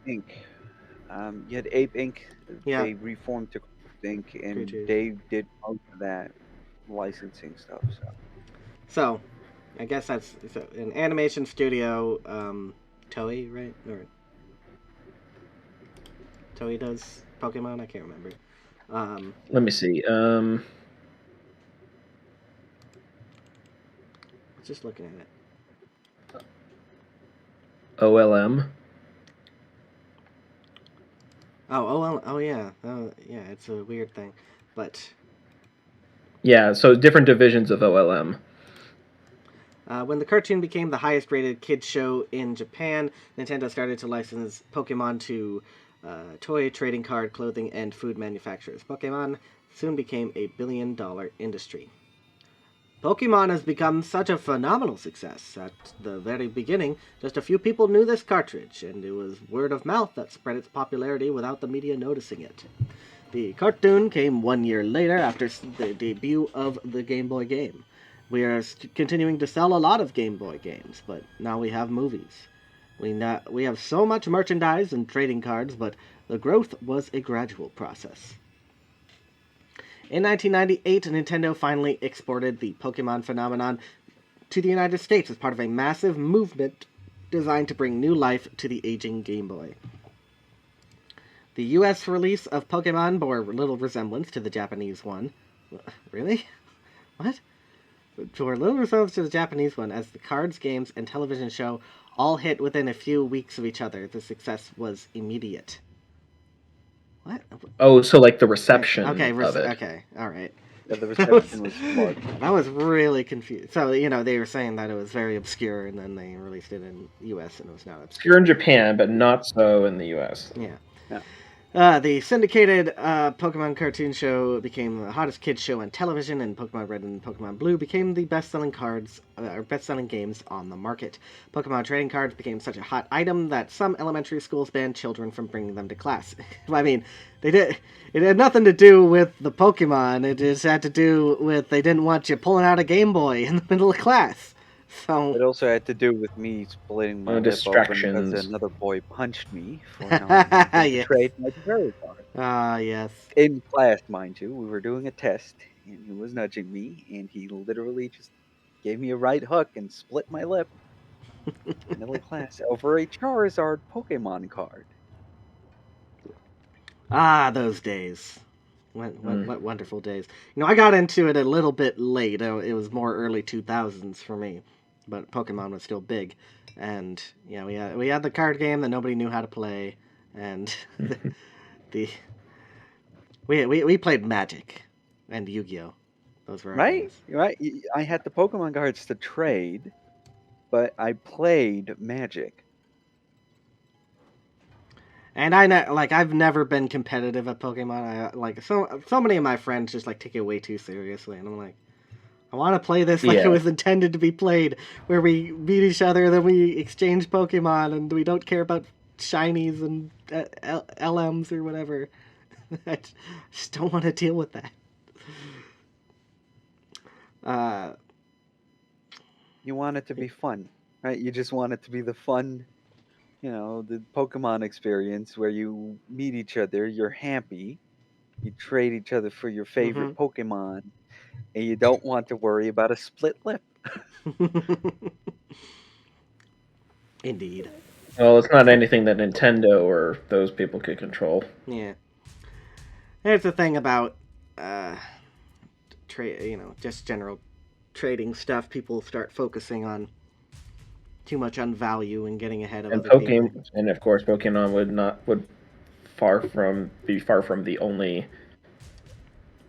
D: Inc. You had Ape Inc.
A: Yeah.
D: They reformed to Inc. and
A: Creatures.
D: they did most of that licensing stuff.
A: So I guess that's an animation studio. Toei, right? Or Toei does Pokemon. I can't remember.
B: Let me see.
A: Just looking at it.
B: OLM.
A: Oh yeah. Yeah, it's a weird thing. But
B: yeah, so different divisions of OLM.
A: When the cartoon became the highest-rated kids show in Japan, Nintendo started to license Pokemon to toy, trading card, clothing, and food manufacturers. Pokemon soon became a billion-dollar industry. Pokemon has become such a phenomenal success. At the very beginning, just a few people knew this cartridge, and it was word of mouth that spread its popularity without the media noticing it. The cartoon came 1 year later after the debut of the Game Boy game. We are continuing to sell a lot of Game Boy games, but now we have movies. We have so much merchandise and trading cards, but the growth was a gradual process. In 1998, Nintendo finally exported the Pokemon phenomenon to the United States as part of a massive movement designed to bring new life to the aging Game Boy. The US release of Pokemon bore little resemblance to the Japanese one. Really? What? Bore little resemblance to the Japanese one, as the cards, games, and television show all hit within a few weeks of each other. The success was immediate. What?
B: Oh, so like the reception of it.
A: Okay, all right.
D: Yeah, the reception was flawed.
A: I was really confused. So, they were saying that it was very obscure, and then they released it in the U.S., and it was not obscure.
B: Obscure in Japan, but not so in the U.S.
A: Yeah.
D: Yeah.
A: The syndicated Pokemon cartoon show became the hottest kids show on television, and Pokemon Red and Pokemon Blue became the best-selling games on the market. Pokemon trading cards became such a hot item that some elementary schools banned children from bringing them to class. I mean, it had nothing to do with the Pokemon. It just had to do with they didn't want you pulling out a Game Boy in the middle of class. So
D: It also had to do with me splitting my lip open
B: distractions.
D: because another boy punched me for not wanting to
A: Yes.
D: trade my tarot card.
A: yes.
D: In class, mind you, we were doing a test, and he was nudging me, and he literally just gave me a right hook and split my lip in the middle of class over a Charizard Pokemon card.
A: Those days. What wonderful days. I got into it a little bit late. It was more early 2000s for me. But Pokemon was still big. And, we had the card game that nobody knew how to play. And we played Magic and Yu-Gi-Oh! Those were our
D: Right?
A: games.
D: Right? I had the Pokemon cards to trade, but I played Magic.
A: And I've never been competitive at Pokemon. So many of my friends just take it way too seriously, and I'm like, I want to play this like it was intended to be played, where we meet each other, then we exchange Pokemon, and we don't care about shinies and LMs or whatever. I just don't want to deal with that.
D: You want it to be fun, right? You just want it to be the fun, the Pokemon experience where you meet each other, you're happy, you trade each other for your favorite Pokemon, and you don't want to worry about a split lip.
A: Indeed.
B: Well, it's not anything that Nintendo or those people could control.
A: Yeah. There's the thing about, just general trading stuff. People start focusing on too much on value and getting ahead of other people.
B: And of course, Pokemon would be far from the only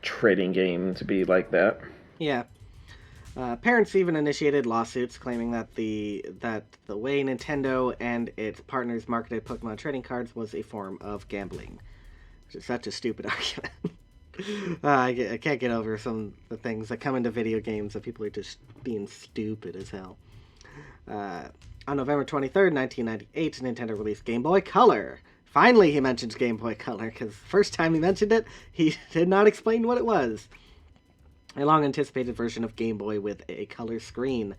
B: trading game to be like that.
A: Yeah. Parents even initiated lawsuits claiming that the way Nintendo and its partners marketed Pokemon trading cards was a form of gambling, which is such a stupid argument. I can't get over some of the things that come into video games that people are just being stupid as hell. On November 23rd, 1998, Nintendo released Game Boy Color. Finally, he mentions Game Boy Color, because the first time he mentioned it, he did not explain what it was. A long-anticipated version of Game Boy with a color screen.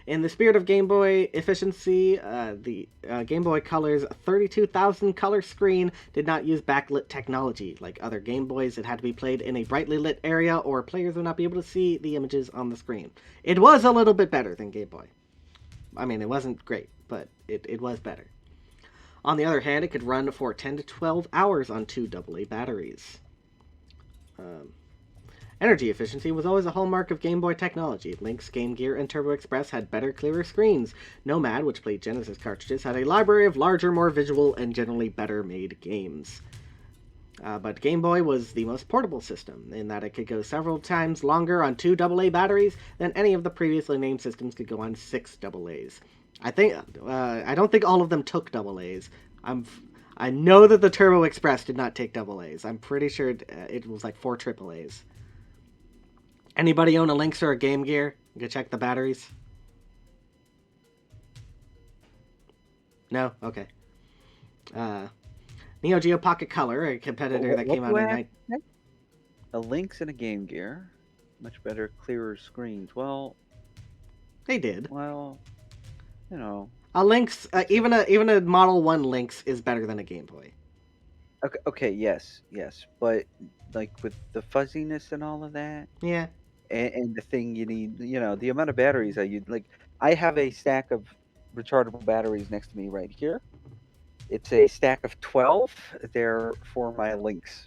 A: In the spirit of Game Boy efficiency, the Game Boy Color's 32,000 color screen did not use backlit technology. Like other Game Boys, it had to be played in a brightly lit area, or players would not be able to see the images on the screen. It was a little bit better than Game Boy. I mean, it wasn't great, but it was better. On the other hand, it could run for 10 to 12 hours on 2 AA batteries. Energy efficiency was always a hallmark of Game Boy technology. Lynx, Game Gear, and Turbo Express had better, clearer screens. Nomad, which played Genesis cartridges, had a library of larger, more visual, and generally better-made games. But Game Boy was the most portable system, in that it could go several times longer on 2 AA batteries than any of the previously named systems could go on 6 AA's. I don't think all of them took AA's. I know that the Turbo Express did not take AA's. I'm pretty sure it was like 4 AA's. Anybody own a Lynx or a Game Gear? You can check the batteries. No? Okay. Neo Geo Pocket Color, a competitor that came out in...
D: A Lynx and a Game Gear. Much better, clearer screens. Well...
A: They did.
D: Well, you know...
A: A Lynx, even a Model 1 Lynx is better than a Game Boy.
D: Okay, yes. But, like, with the fuzziness and all of that...
A: Yeah.
D: And the thing you need, the amount of batteries that you'd like. I have a stack of rechargeable batteries next to me right here. It's a stack of 12. They're for my Lynx.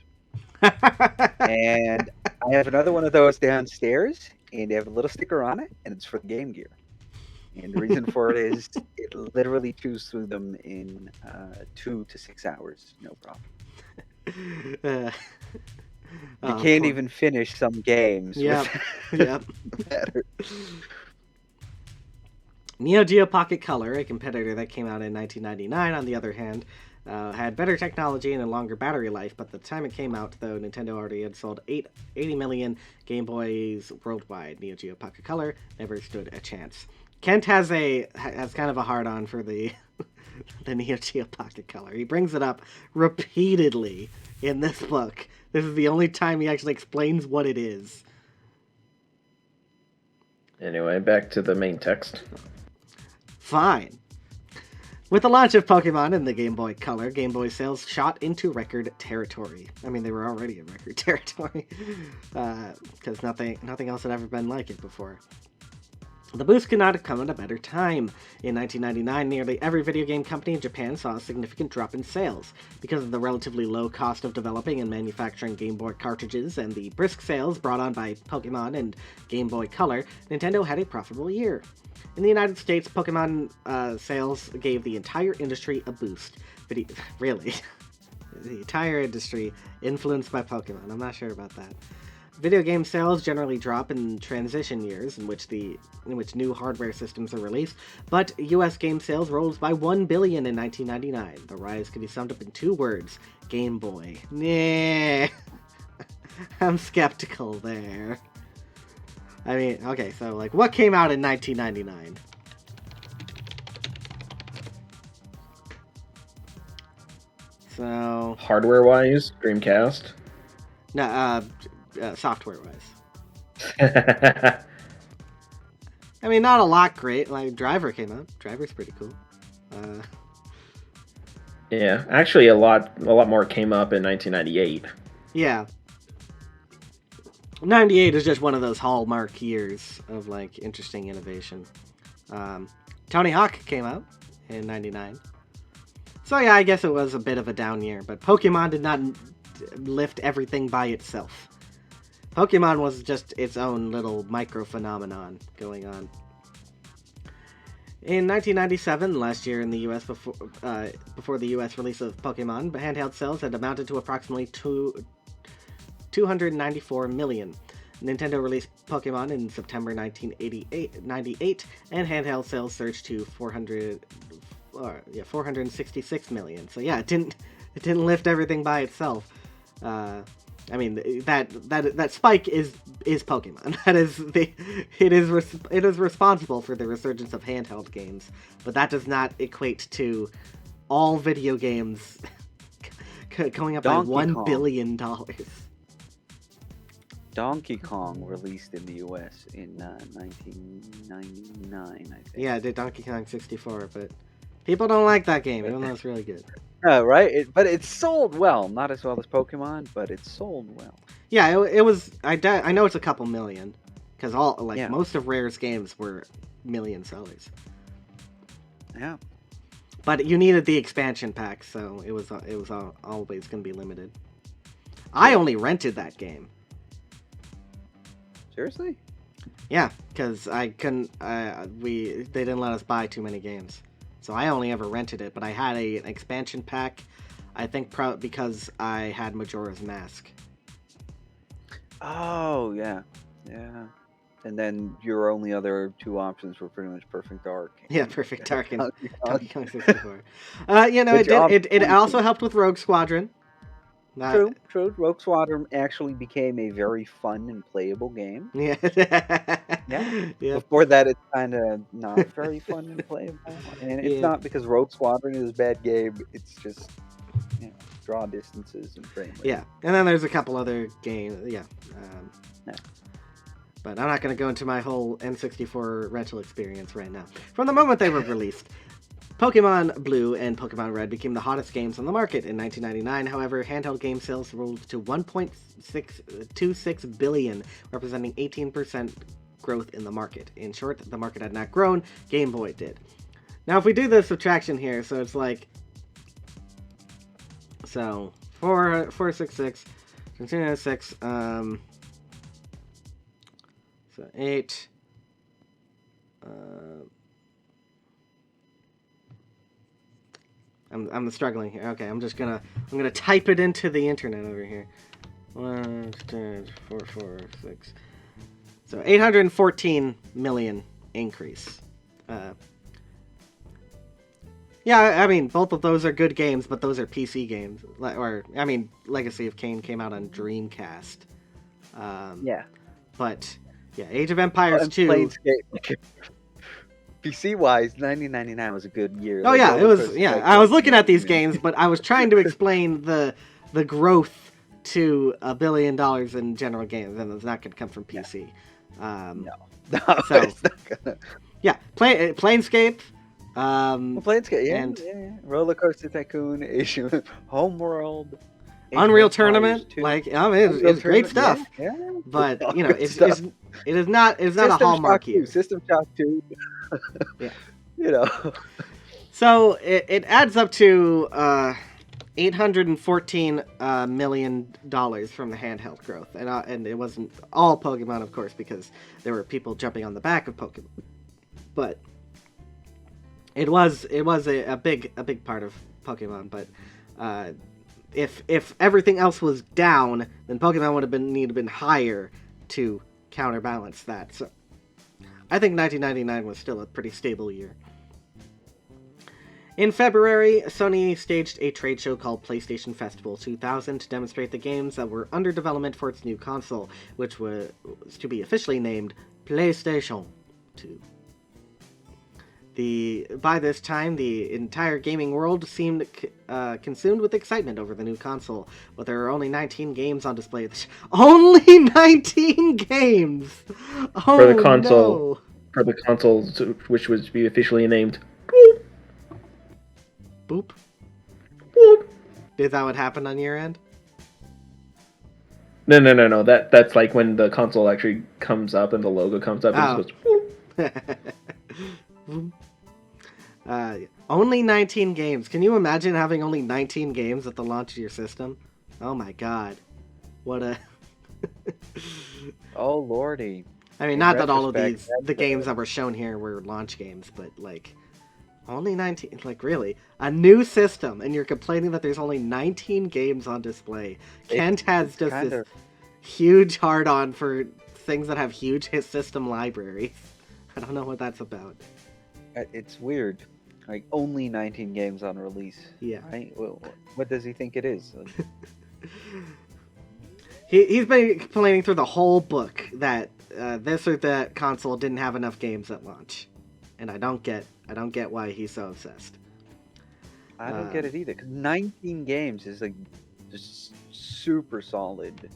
D: And I have another one of those downstairs, and they have a little sticker on it, and it's for the Game Gear. And the reason for it is it literally chews through them in 2 to 6 hours, no problem. You can't even finish some games.
A: Yep.
D: Yep.
A: Neo Geo Pocket Color, a competitor that came out in 1999, on the other hand, had better technology and a longer battery life, but at the time it came out, though, Nintendo already had sold 80 million Game Boys worldwide. Neo Geo Pocket Color never stood a chance. Kent has kind of a hard-on for the Neo Geo Pocket Color. He brings it up repeatedly in this book. This is the only time he actually explains what it is.
B: Anyway, back to the main text.
A: Fine. With the launch of Pokemon in the Game Boy Color, Game Boy sales shot into record territory. I mean, they were already in record territory, because nothing else had ever been like it before. The boost could not have come at a better time. In 1999, nearly every video game company in Japan saw a significant drop in sales. Because of the relatively low cost of developing and manufacturing Game Boy cartridges and the brisk sales brought on by Pokemon and Game Boy Color, Nintendo had a profitable year. In the United States, Pokemon sales gave the entire industry a boost. Really? The entire industry influenced by Pokemon. I'm not sure about that. Video game sales generally drop in transition years in which new hardware systems are released, but US game sales rose by 1 billion in 1999. The rise can be summed up in 2 words: Game Boy. Nah. I'm skeptical there. I mean, okay, so like what came out in 1999? So
B: hardware-wise, Dreamcast.
A: No, software-wise. I mean, not a lot great. Like, Driver came out. Driver's pretty cool.
B: Yeah, actually, a lot more came up in 1998.
A: Yeah. 98 is just one of those hallmark years of, like, interesting innovation. Tony Hawk came out in 99. So, yeah, I guess it was a bit of a down year, but Pokemon did not lift everything by itself. Pokemon was just its own little micro-phenomenon going on. In 1997, last year in the US, before the US release of Pokemon, handheld sales had amounted to approximately 294 million. Nintendo released Pokemon in September 1998, and handheld sales surged to 466 million. So yeah, it didn't lift everything by itself. I mean, that spike is Pokemon. It is responsible for the resurgence of handheld games, but that does not equate to all video games going up by $1 billion.
D: Donkey Kong released in the US in 1999, I think.
A: Yeah, the Donkey Kong 64, but people don't like that game, even though it's really good.
D: Right? But it sold well. Not as well as Pokemon, but it sold well.
A: Yeah, it was... I know it's a couple million, because most of Rare's games were million sellers.
D: Yeah.
A: But you needed the expansion pack, so it was always going to be limited. I only rented that game.
D: Seriously?
A: Yeah, because I couldn't... they didn't let us buy too many games. So I only ever rented it, but I had an expansion pack, I think because I had Majora's Mask.
D: Oh, yeah. Yeah. And then your only other 2 options were pretty much Perfect Dark.
A: Yeah, Perfect Dark and Donkey Kong 64. It also helped with Rogue Squadron.
D: True. Rogue Squadron actually became a very fun and playable game.
A: Yeah.
D: Yeah.
A: Yeah.
D: Before that, it's kind of not very fun and playable, and it's
A: Yeah.
D: not because Rogue Squadron is a bad game. It's just draw distances and frame rate.
A: Yeah, and then there's a couple other games. Yeah.
D: Yeah.
A: But I'm not going to go into my whole N64 rental experience right now. From the moment they were released, Pokemon Blue and Pokemon Red became the hottest games on the market. In 1999, however, handheld game sales rose to 1.626 billion, representing 18% growth in the market. In short, the market had not grown, Game Boy did. Now, if we do the subtraction here, so it's like... So, 466, 6, so 8, I'm struggling here. Okay, I'm gonna type it into the internet over here. 1, 2, 4, 6. So 814 million increase. Yeah, I mean, both of those are good games, but those are PC games. Legacy of Kain came out on Dreamcast.
D: Yeah.
A: But, yeah, Age of Empires 2...
D: Planescape. PC-wise, 1999 was a good year.
A: Oh, yeah, it was... Yeah, I was looking at these games, but I was trying to explain the growth to $1 billion in general games, and it's not going to come from PC.
D: No,
A: so,
D: it's not gonna...
A: Yeah, Planescape...
D: Planescape, yeah,
A: and
D: Roller Coaster Tycoon, Asian Homeworld,
A: Unreal Tournament, it's great stuff.
D: Yeah.
A: But it is not a hallmark year.
D: System Shock 2.
A: Yeah. So it adds up to $814 million from the handheld growth, and it wasn't all Pokemon, of course, because there were people jumping on the back of Pokemon, but. It was a big part of Pokemon, but if everything else was down, then Pokemon would have been higher to counterbalance that. So I think 1999 was still a pretty stable year. In February, Sony staged a trade show called PlayStation Festival 2000 to demonstrate the games that were under development for its new console, which was to be officially named PlayStation 2. By this time, the entire gaming world seemed consumed with excitement over the new console, but there are only 19 games on display. Only 19 games! Oh,
B: for the console,
A: no.
B: For the console, which was to be officially named
A: Boop. Boop? Boop. Is that what happened on your end?
B: No. That's like when the console actually comes up and the logo comes up and it goes
A: boop. Only 19 games. Can you imagine having only 19 games at the launch of your system? Oh my god. What a...
D: Oh lordy.
A: I mean, not that all of the games that were shown here were launch games, but like, only 19, like really? A new system, and you're complaining that there's only 19 games on display. Kent has just this huge hard-on for things that have huge system libraries. I don't know what that's about.
D: It's weird. Like, only 19 games on release.
A: Yeah.
D: Right? Well, what does he think it is?
A: He's been complaining through the whole book that this or that console didn't have enough games at launch. And I don't get why he's so obsessed.
D: I don't get it either. 'Cause 19 games is like just super solid.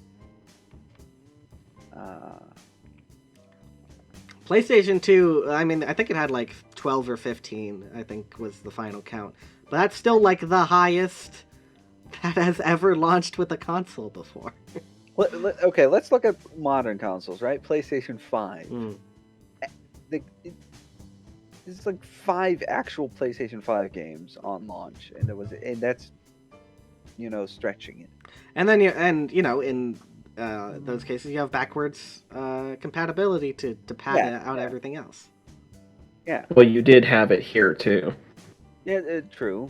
A: PlayStation 2, I mean, I think it had like 12 or 15, I think was the final count. But that's still like the highest that has ever launched with a console before.
D: Okay, let's look at modern consoles, right? PlayStation 5. There's like 5 actual PlayStation 5 games on launch, and that's stretching it. And then
A: in those cases, you have backwards compatibility to pad out everything else.
D: Yeah.
B: Well, you did have it here too.
D: Yeah, true.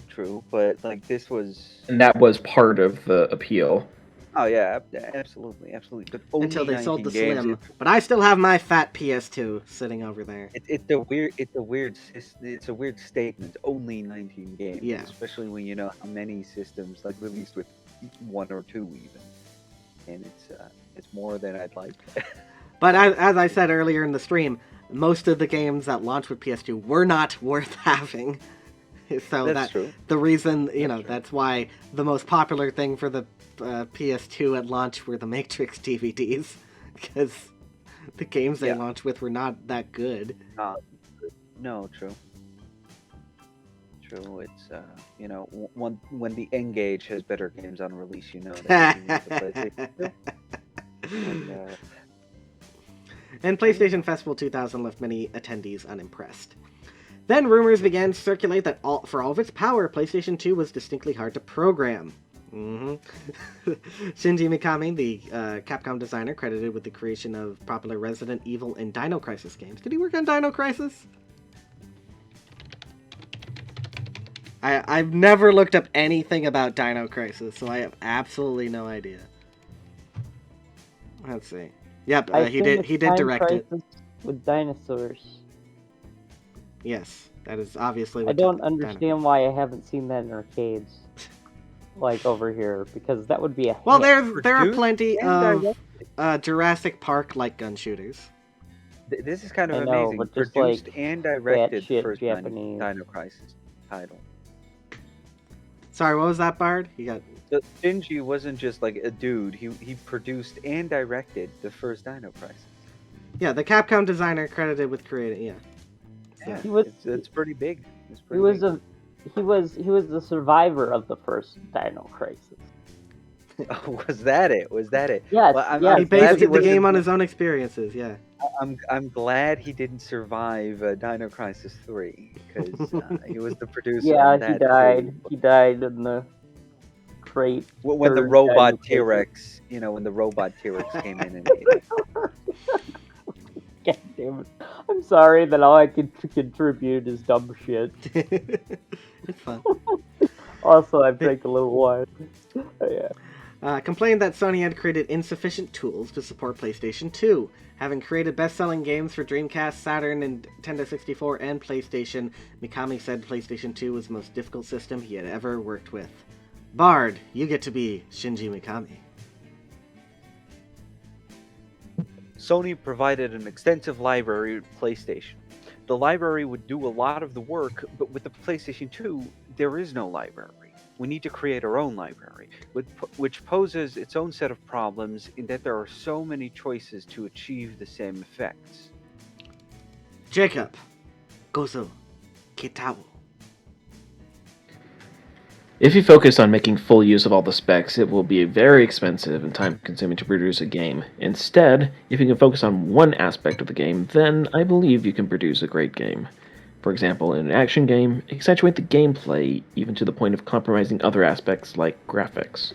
D: But like this was,
B: and that was part of the appeal.
D: Oh yeah, absolutely. But only
A: until they sold the
D: games.
A: Slim. But I still have my fat PS2 sitting over there.
D: It's a weird statement. Only 19 games.
A: Yeah.
D: Especially when you know how many systems like released with 1 or 2 even, and it's more than I'd like.
A: But as I said earlier in the stream, most of the games that launched with PS2 were not worth having. So
D: That's true.
A: The reason,
D: That's true.
A: that's why the most popular thing for the PS2 at launch were the Matrix DVDs, because the games they launched with were not that good.
D: No, true. It's when the N-Gage has better games on release, that you need the PlayStation 2.
A: And PlayStation Festival 2000 left many attendees unimpressed. Then rumors began to circulate that for all of its power, PlayStation 2 was distinctly hard to program. Shinji Mikami, the Capcom designer credited with the creation of popular Resident Evil and Dino Crisis games. Did he work on Dino Crisis? I've never looked up anything about Dino Crisis, so I have absolutely no idea. Let's see. Yep, he did direct it.
E: With dinosaurs.
A: Yes, that is obviously
E: I
A: what
E: don't understand why I haven't seen that in arcades. Like over here, because that would be a
A: Well,
E: hit.
A: there are plenty of Jurassic Park-like gun shooters.
D: This is kind of
E: I know,
D: amazing.
E: but just
D: Produced
E: like
D: and directed the
E: batshit
D: first
E: Japanese.
D: Dino Crisis title.
A: Sorry, what was that, Bard? You got...
D: So Shinji wasn't just like a dude. He produced and directed the first Dino Crisis.
A: Yeah, the Capcom designer credited with creating. Yeah.
D: Yeah,
E: He was-
D: it's pretty big.
E: He was the survivor of the first Dino Crisis.
D: Was that it?
E: Yes,
D: Well, I'm
E: yes.
A: He
D: glad
A: based the
D: wasn't-
A: game on his own experiences, yeah.
D: I'm glad he didn't survive Dino Crisis 3 because he was the producer.
E: Yeah,
D: on
E: he
D: that
E: died.
D: too.
E: He died in the great.
D: When the
E: third
D: robot
E: Dino Crisis.
D: T-Rex, when the robot T-Rex came in and ate it.
E: God damn it! I'm sorry that all I can contribute is dumb shit.
A: It's fun.
E: Also, I drank a little wine. Yeah.
A: Complained that Sony had created insufficient tools to support PlayStation 2. Having created best-selling games for Dreamcast, Saturn, Nintendo 64, and PlayStation, Mikami said PlayStation 2 was the most difficult system he had ever worked with. Bard, you get to be Shinji Mikami.
D: Sony provided an extensive library with PlayStation. The library would do a lot of the work, but with the PlayStation 2, there is no library. We need to create our own library, which poses its own set of problems in that there are so many choices to achieve the same effects.
A: Jacob, Gozo, Kitao.
B: If you focus on making full use of all the specs, it will be very expensive and time-consuming to produce a game. Instead, if you can focus on one aspect of the game, then I believe you can produce a great game. For example, in an action game, accentuate the gameplay, even to the point of compromising other aspects like graphics.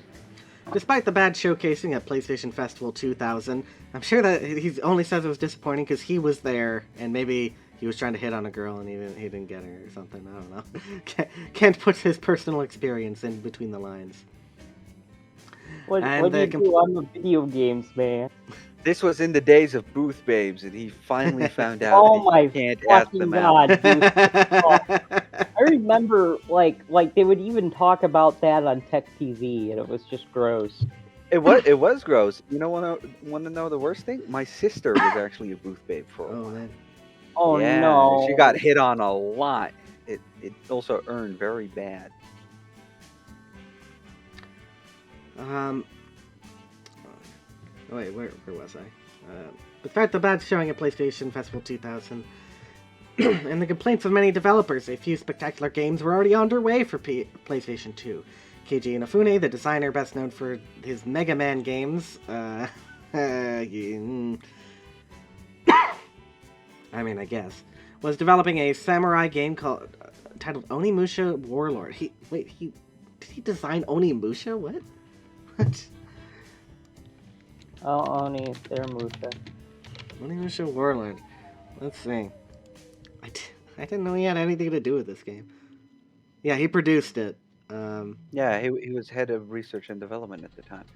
A: Despite the bad showcasing at PlayStation Festival 2000, I'm sure that he only says it was disappointing because he was there, and maybe he was trying to hit on a girl and he didn't get her or something. I don't know. Can't put his personal experience in between the lines.
E: What
A: And
E: do you do on the video games, man?
D: This was in the days of booth babes, and he finally found out
E: Oh
D: that
E: my
D: you can't ask
E: fucking
D: them
E: god,
D: out.
E: dude. I remember, like they would even talk about that on Tech TV, and it was just gross.
D: It was gross. You know, want to know the worst thing? My sister was actually a booth babe for a
A: Oh
D: while.
A: man.
E: Oh
D: Yeah,
E: no.
D: she got hit on a lot. It also earned very bad.
A: Wait, where was I? Despite the bad showing at PlayStation Festival 2000, and the complaints of many developers, a few spectacular games were already underway for PlayStation 2. Keiji Inafune, the designer best known for his Mega Man games, I mean, I guess, was developing a samurai game titled Onimusha Warlord. Did he design Onimusha? What? What?
E: Oh, Oni, there, Musha.
A: Onimusha Warlord. Let's see. I didn't know he had anything to do with this game. Yeah, he produced it.
D: Yeah, he was head of research and development at the time.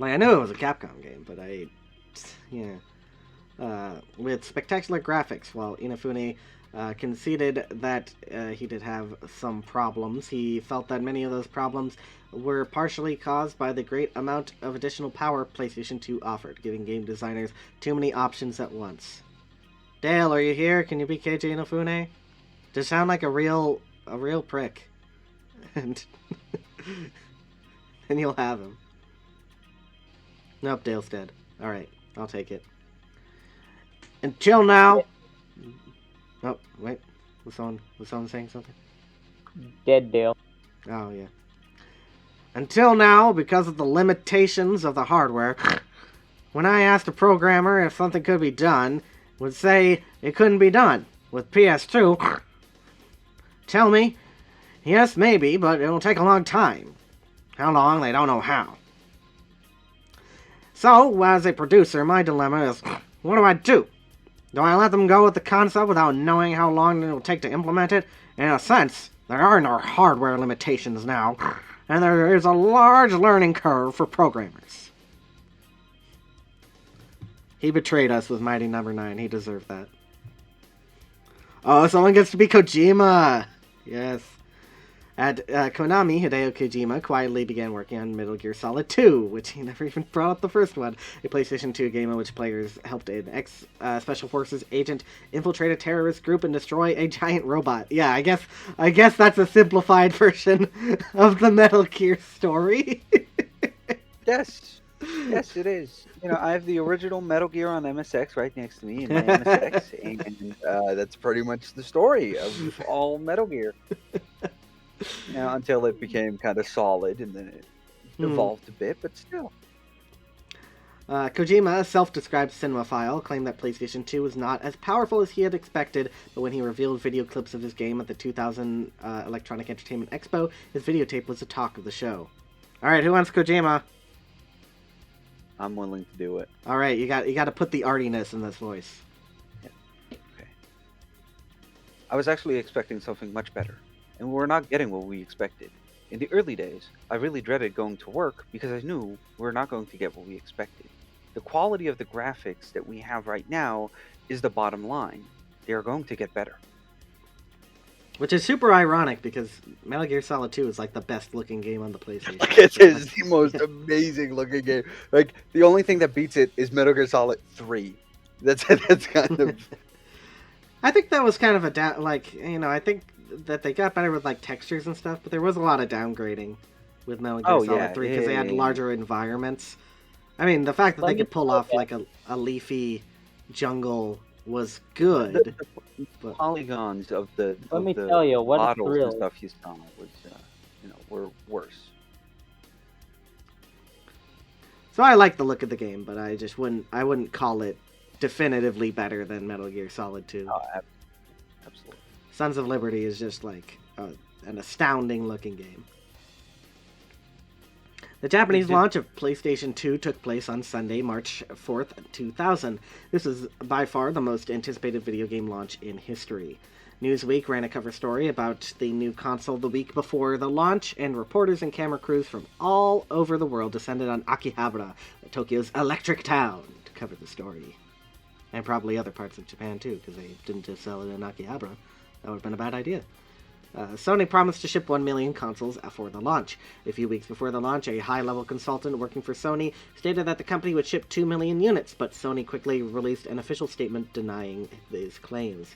A: I knew it was a Capcom game, but with spectacular graphics, while Inafune conceded that he did have some problems. He felt that many of those problems were partially caused by the great amount of additional power PlayStation 2 offered, giving game designers too many options at once. Dale, are you here? Can you be KJ Inafune? Just sound like a real prick. And then you'll have him. Nope, Dale's dead. Alright, I'll take it. Until now... Oh, wait. Was someone saying something?
E: Dead Dale.
A: Oh, yeah. Until now, because of the limitations of the hardware, when I asked a programmer if something could be done, would say it couldn't be done. With PS2, tell me, yes, maybe, but it'll take a long time. How long? They don't know how. So, as a producer, my dilemma is, what do I do? Do I let them go with the concept without knowing how long it will take to implement it? In a sense, there are no hardware limitations now, and there is a large learning curve for programmers. He betrayed us with Mighty Number 9. He deserved that. Oh, someone gets to be Kojima! Yes. At Konami, Hideo Kojima quietly began working on Metal Gear Solid 2, which he never even brought up the first one, a PlayStation 2 game in which players helped an ex-Special Forces agent infiltrate a terrorist group and destroy a giant robot. Yeah, I guess that's a simplified version of the Metal Gear story.
D: Yes, it is. You know, I have the original Metal Gear on MSX right next to me in my MSX, and that's pretty much the story of all Metal Gear. You know, until it became kind of solid, and then it evolved a bit, but still.
A: Kojima, a self-described cinemaphile, claimed that PlayStation 2 was not as powerful as he had expected, but when he revealed video clips of his game at the 2000 Electronic Entertainment Expo, his videotape was the talk of the show. Alright, who wants Kojima?
D: I'm willing to do it.
A: Alright, you got to put the artiness in this voice.
D: Yeah. Okay. I was actually expecting something much better, and we're not getting what we expected. In the early days, I really dreaded going to work because I knew we're not going to get what we expected. The quality of the graphics that we have right now is the bottom line. They are going to get better.
A: Which is super ironic because Metal Gear Solid 2 is like the best looking game on the PlayStation.
D: Like, it is the most amazing looking game. Like, the only thing that beats it is Metal Gear Solid 3. That's kind of...
A: I think that was kind of I think that they got better with like textures and stuff, but there was a lot of downgrading with Metal Gear Solid 3 because they had larger environments. I mean, the fact that they could pull off like a leafy jungle was good.
D: The polygons of the
E: Let me tell you, what a
D: bottles
E: thrill.
D: and stuff you saw was, were worse.
A: So I like the look of the game, but I wouldn't call it definitively better than Metal Gear Solid 2.
D: Oh, absolutely.
A: Sons of Liberty is just like an astounding looking game. The Japanese launch of PlayStation 2 took place on Sunday, March 4th, 2000. This is by far the most anticipated video game launch in history. Newsweek ran a cover story about the new console the week before the launch, and reporters and camera crews from all over the world descended on Akihabara, Tokyo's electric town, to cover the story. And probably other parts of Japan too, because they didn't just sell it in Akihabara. That would have been a bad idea. Sony promised to ship 1 million consoles for the launch. A few weeks before the launch, a high-level consultant working for Sony stated that the company would ship 2 million units, but Sony quickly released an official statement denying these claims.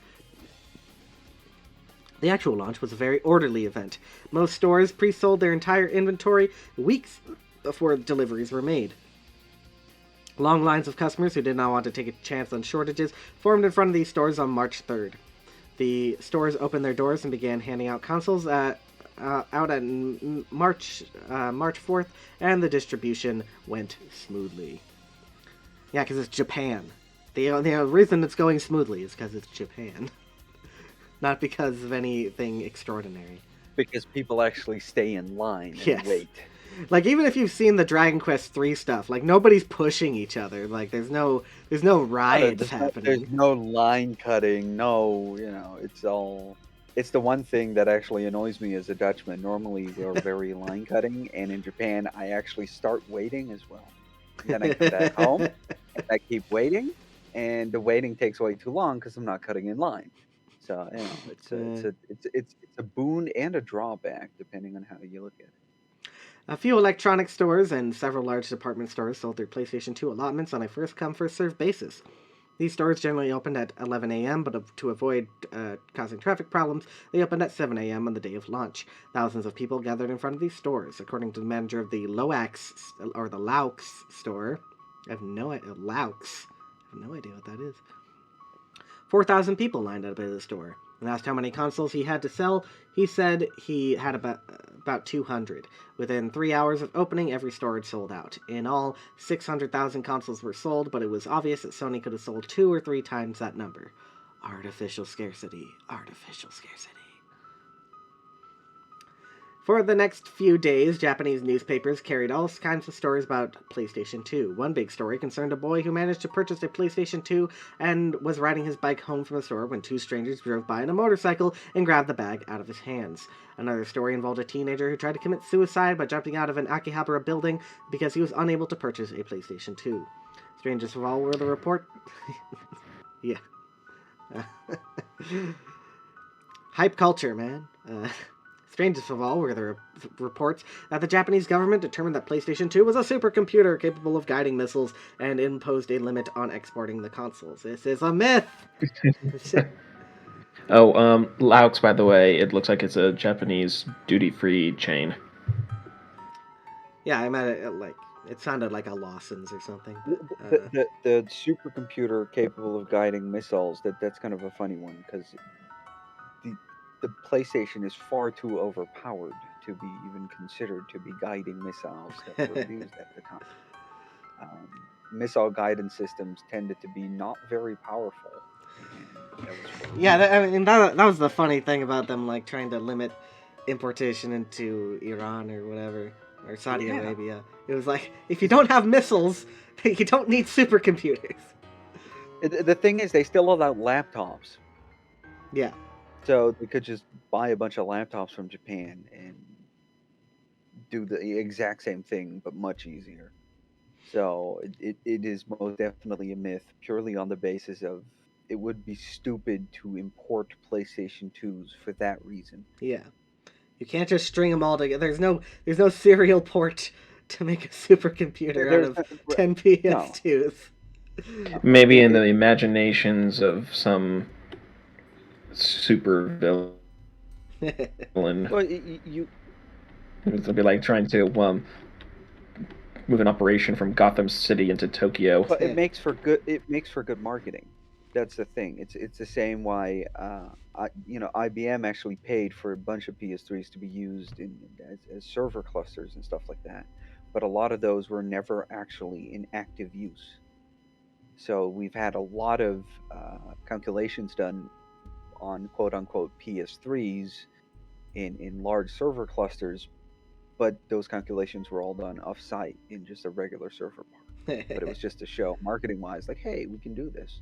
A: The actual launch was a very orderly event. Most stores pre-sold their entire inventory weeks before deliveries were made. Long lines of customers who did not want to take a chance on shortages formed in front of these stores on March 3rd. The stores opened their doors and began handing out consoles out on March 4th, and the distribution went smoothly. Yeah, because it's Japan. The reason it's going smoothly is because it's Japan. Not because of anything extraordinary. Because
D: people actually stay in line and wait.
A: Like, even if you've seen the Dragon Quest III stuff, like, nobody's pushing each other. Like, there's no riots happening.
D: There's no line cutting. No, it's the one thing that actually annoys me as a Dutchman. Normally, they're very line cutting, and in Japan, I actually start waiting as well. Then I get back home, and I keep waiting, and the waiting takes way too long because I'm not cutting in line. So it's a boon and a drawback depending on how you look at it.
A: A few electronic stores and several large department stores sold their PlayStation 2 allotments on a first-come, first-served basis. These stores generally opened at 11 a.m., but to avoid causing traffic problems, they opened at 7 a.m. on the day of launch. Thousands of people gathered in front of these stores. According to the manager of the Laux store, I have no idea what that is. 4,000 people lined up at the store. When asked how many consoles he had to sell, he said he had about 200. Within 3 hours of opening, every store had sold out. In all, 600,000 consoles were sold, but it was obvious that Sony could have sold 2 or 3 times that number. Artificial scarcity. Artificial scarcity. For the next few days, Japanese newspapers carried all kinds of stories about PlayStation 2. One big story concerned a boy who managed to purchase a PlayStation 2 and was riding his bike home from the store when 2 strangers drove by on a motorcycle and grabbed the bag out of his hands. Another story involved a teenager who tried to commit suicide by jumping out of an Akihabara building because he was unable to purchase a PlayStation 2. Strangest of all were the report... yeah. Hype culture, man. Strangest of all were the reports that the Japanese government determined that PlayStation 2 was a supercomputer capable of guiding missiles and imposed a limit on exporting the consoles. This is a myth!
B: Laux, by the way, it looks like it's a Japanese duty-free chain.
A: Yeah, I meant it sounded like a Lawson's or something.
D: But, the supercomputer capable of guiding missiles, that's kind of a funny one, because the PlayStation is far too overpowered to be even considered to be guiding missiles that were used at the time. Missile guidance systems tended to be not very powerful.
A: That was the funny thing about them, like trying to limit importation into Iran or whatever, or Saudi Arabia. It was like, if you don't have missiles, you don't need supercomputers.
D: The thing is, they still allowed laptops.
A: Yeah.
D: So they could just buy a bunch of laptops from Japan and do the exact same thing, but much easier. So it is most definitely a myth, purely on the basis of it would be stupid to import PlayStation 2s for that reason.
A: Yeah. You can't just string them all together. There's no serial port to make a supercomputer out of 10 PS2s.
B: No. Maybe in the imaginations of some super villain.
D: Well,
B: It'll be like trying to move an operation from Gotham City into Tokyo.
D: But it makes for good marketing. That's the thing. It's the same why IBM actually paid for a bunch of PS3s to be used as server clusters and stuff like that. But a lot of those were never actually in active use. So we've had a lot of calculations done on quote-unquote PS3s in large server clusters, but those calculations were all done off-site in just a regular server park. But it was just to show, marketing-wise, like, hey, we can do this.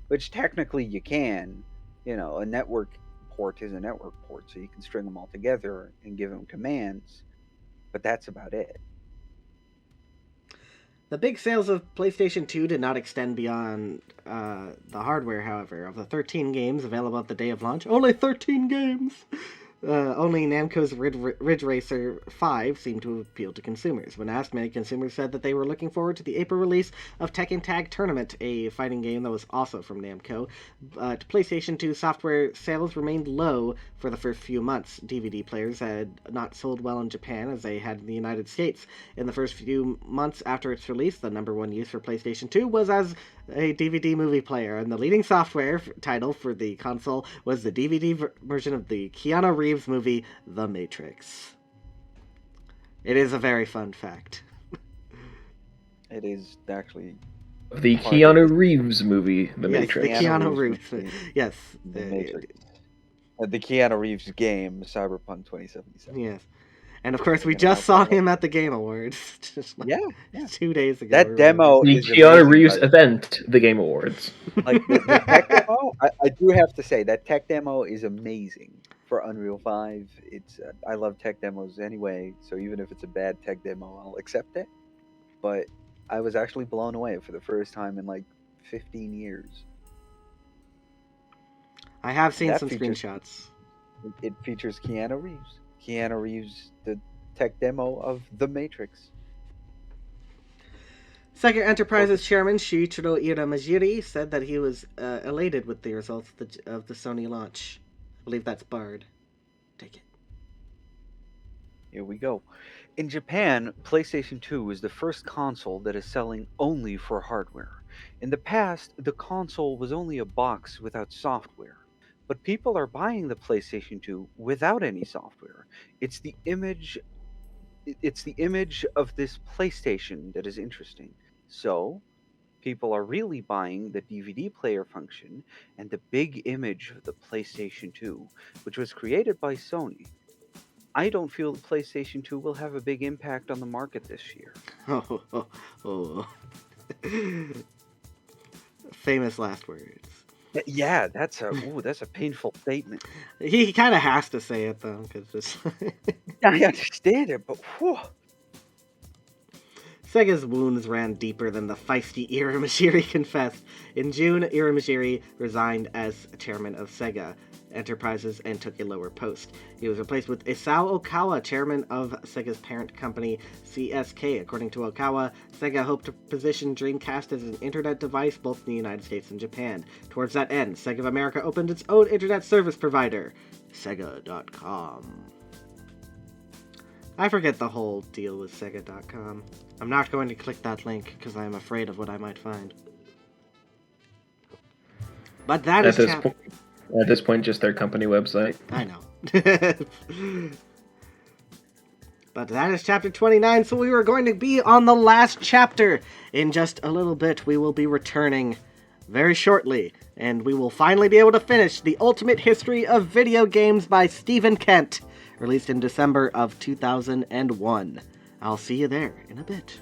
D: Which technically you can. A network port is a network port, so you can string them all together and give them commands, but that's about it.
A: The big sales of PlayStation 2 did not extend beyond the hardware, however. Of the 13 games available at the day of launch, only 13 games! Only Namco's Ridge Racer 5 seemed to appeal to consumers. When asked, many consumers said that they were looking forward to the April release of Tekken Tag Tournament, a fighting game that was also from Namco. But PlayStation 2 software sales remained low for the first few months. DVD players had not sold well in Japan as they had in the United States. In the first few months after its release, the number one use for PlayStation 2 was as a DVD movie player, and the leading software title for the console was the DVD version of the Keanu Reeves movie The Matrix. It is a very fun fact.
D: It is actually
B: the Keanu Reeves movie, The Matrix.
A: The Keanu Reeves movie. Yes.
D: The Matrix. The Keanu Reeves game, Cyberpunk 2077.
A: Yes. And of course, we just saw him at the Game Awards. Just 2 days ago.
D: That demo
B: the
D: is
B: Keanu Reeves event, the Game Awards.
D: Like the tech demo, I do have to say that tech demo is amazing for Unreal 5. It's I love tech demos anyway, so even if it's a bad tech demo, I'll accept it. But I was actually blown away for the first time in like 15 years.
A: I have seen
D: That
A: some
D: features-
A: screenshots.
D: It features Keanu Reeves. Keanu Reeves, the tech demo of The Matrix.
A: Sega Enterprises chairman Shuichiro Iramajiri said that he was elated with the results of the Sony launch. I believe that's Bard. Take it.
D: Here we go. In Japan, PlayStation 2 is the first console that is selling only for hardware. In the past, the console was only a box without software. But people are buying the PlayStation 2 without any software. It's the image of this PlayStation that is interesting. So, people are really buying the DVD player function and the big image of the PlayStation 2, which was created by Sony. I don't feel the PlayStation 2 will have a big impact on the market this year.
A: Oh. Famous last words.
D: Yeah, that's a painful statement.
A: He kind of has to say it though, because
D: I understand it, but whew.
A: Sega's wounds ran deeper than the feisty Iramajiri confessed. In June, Iramajiri resigned as chairman of Sega Enterprises and took a lower post. He was replaced with Isao Okawa, chairman of Sega's parent company CSK. According to Okawa, Sega hoped to position Dreamcast as an internet device both in the United States and Japan. Towards that end, Sega of America opened its own internet service provider, Sega.com. I forget the whole deal with Sega.com. I'm not going to click that link because I'm afraid of what I might find. But that is
B: at this point, just their company website.
A: I know. But that is chapter 29, so we were going to be on the last chapter. In just a little bit, we will be returning very shortly, and we will finally be able to finish The Ultimate History of Video Games by Stephen Kent, released in December of 2001. I'll see you there in a bit.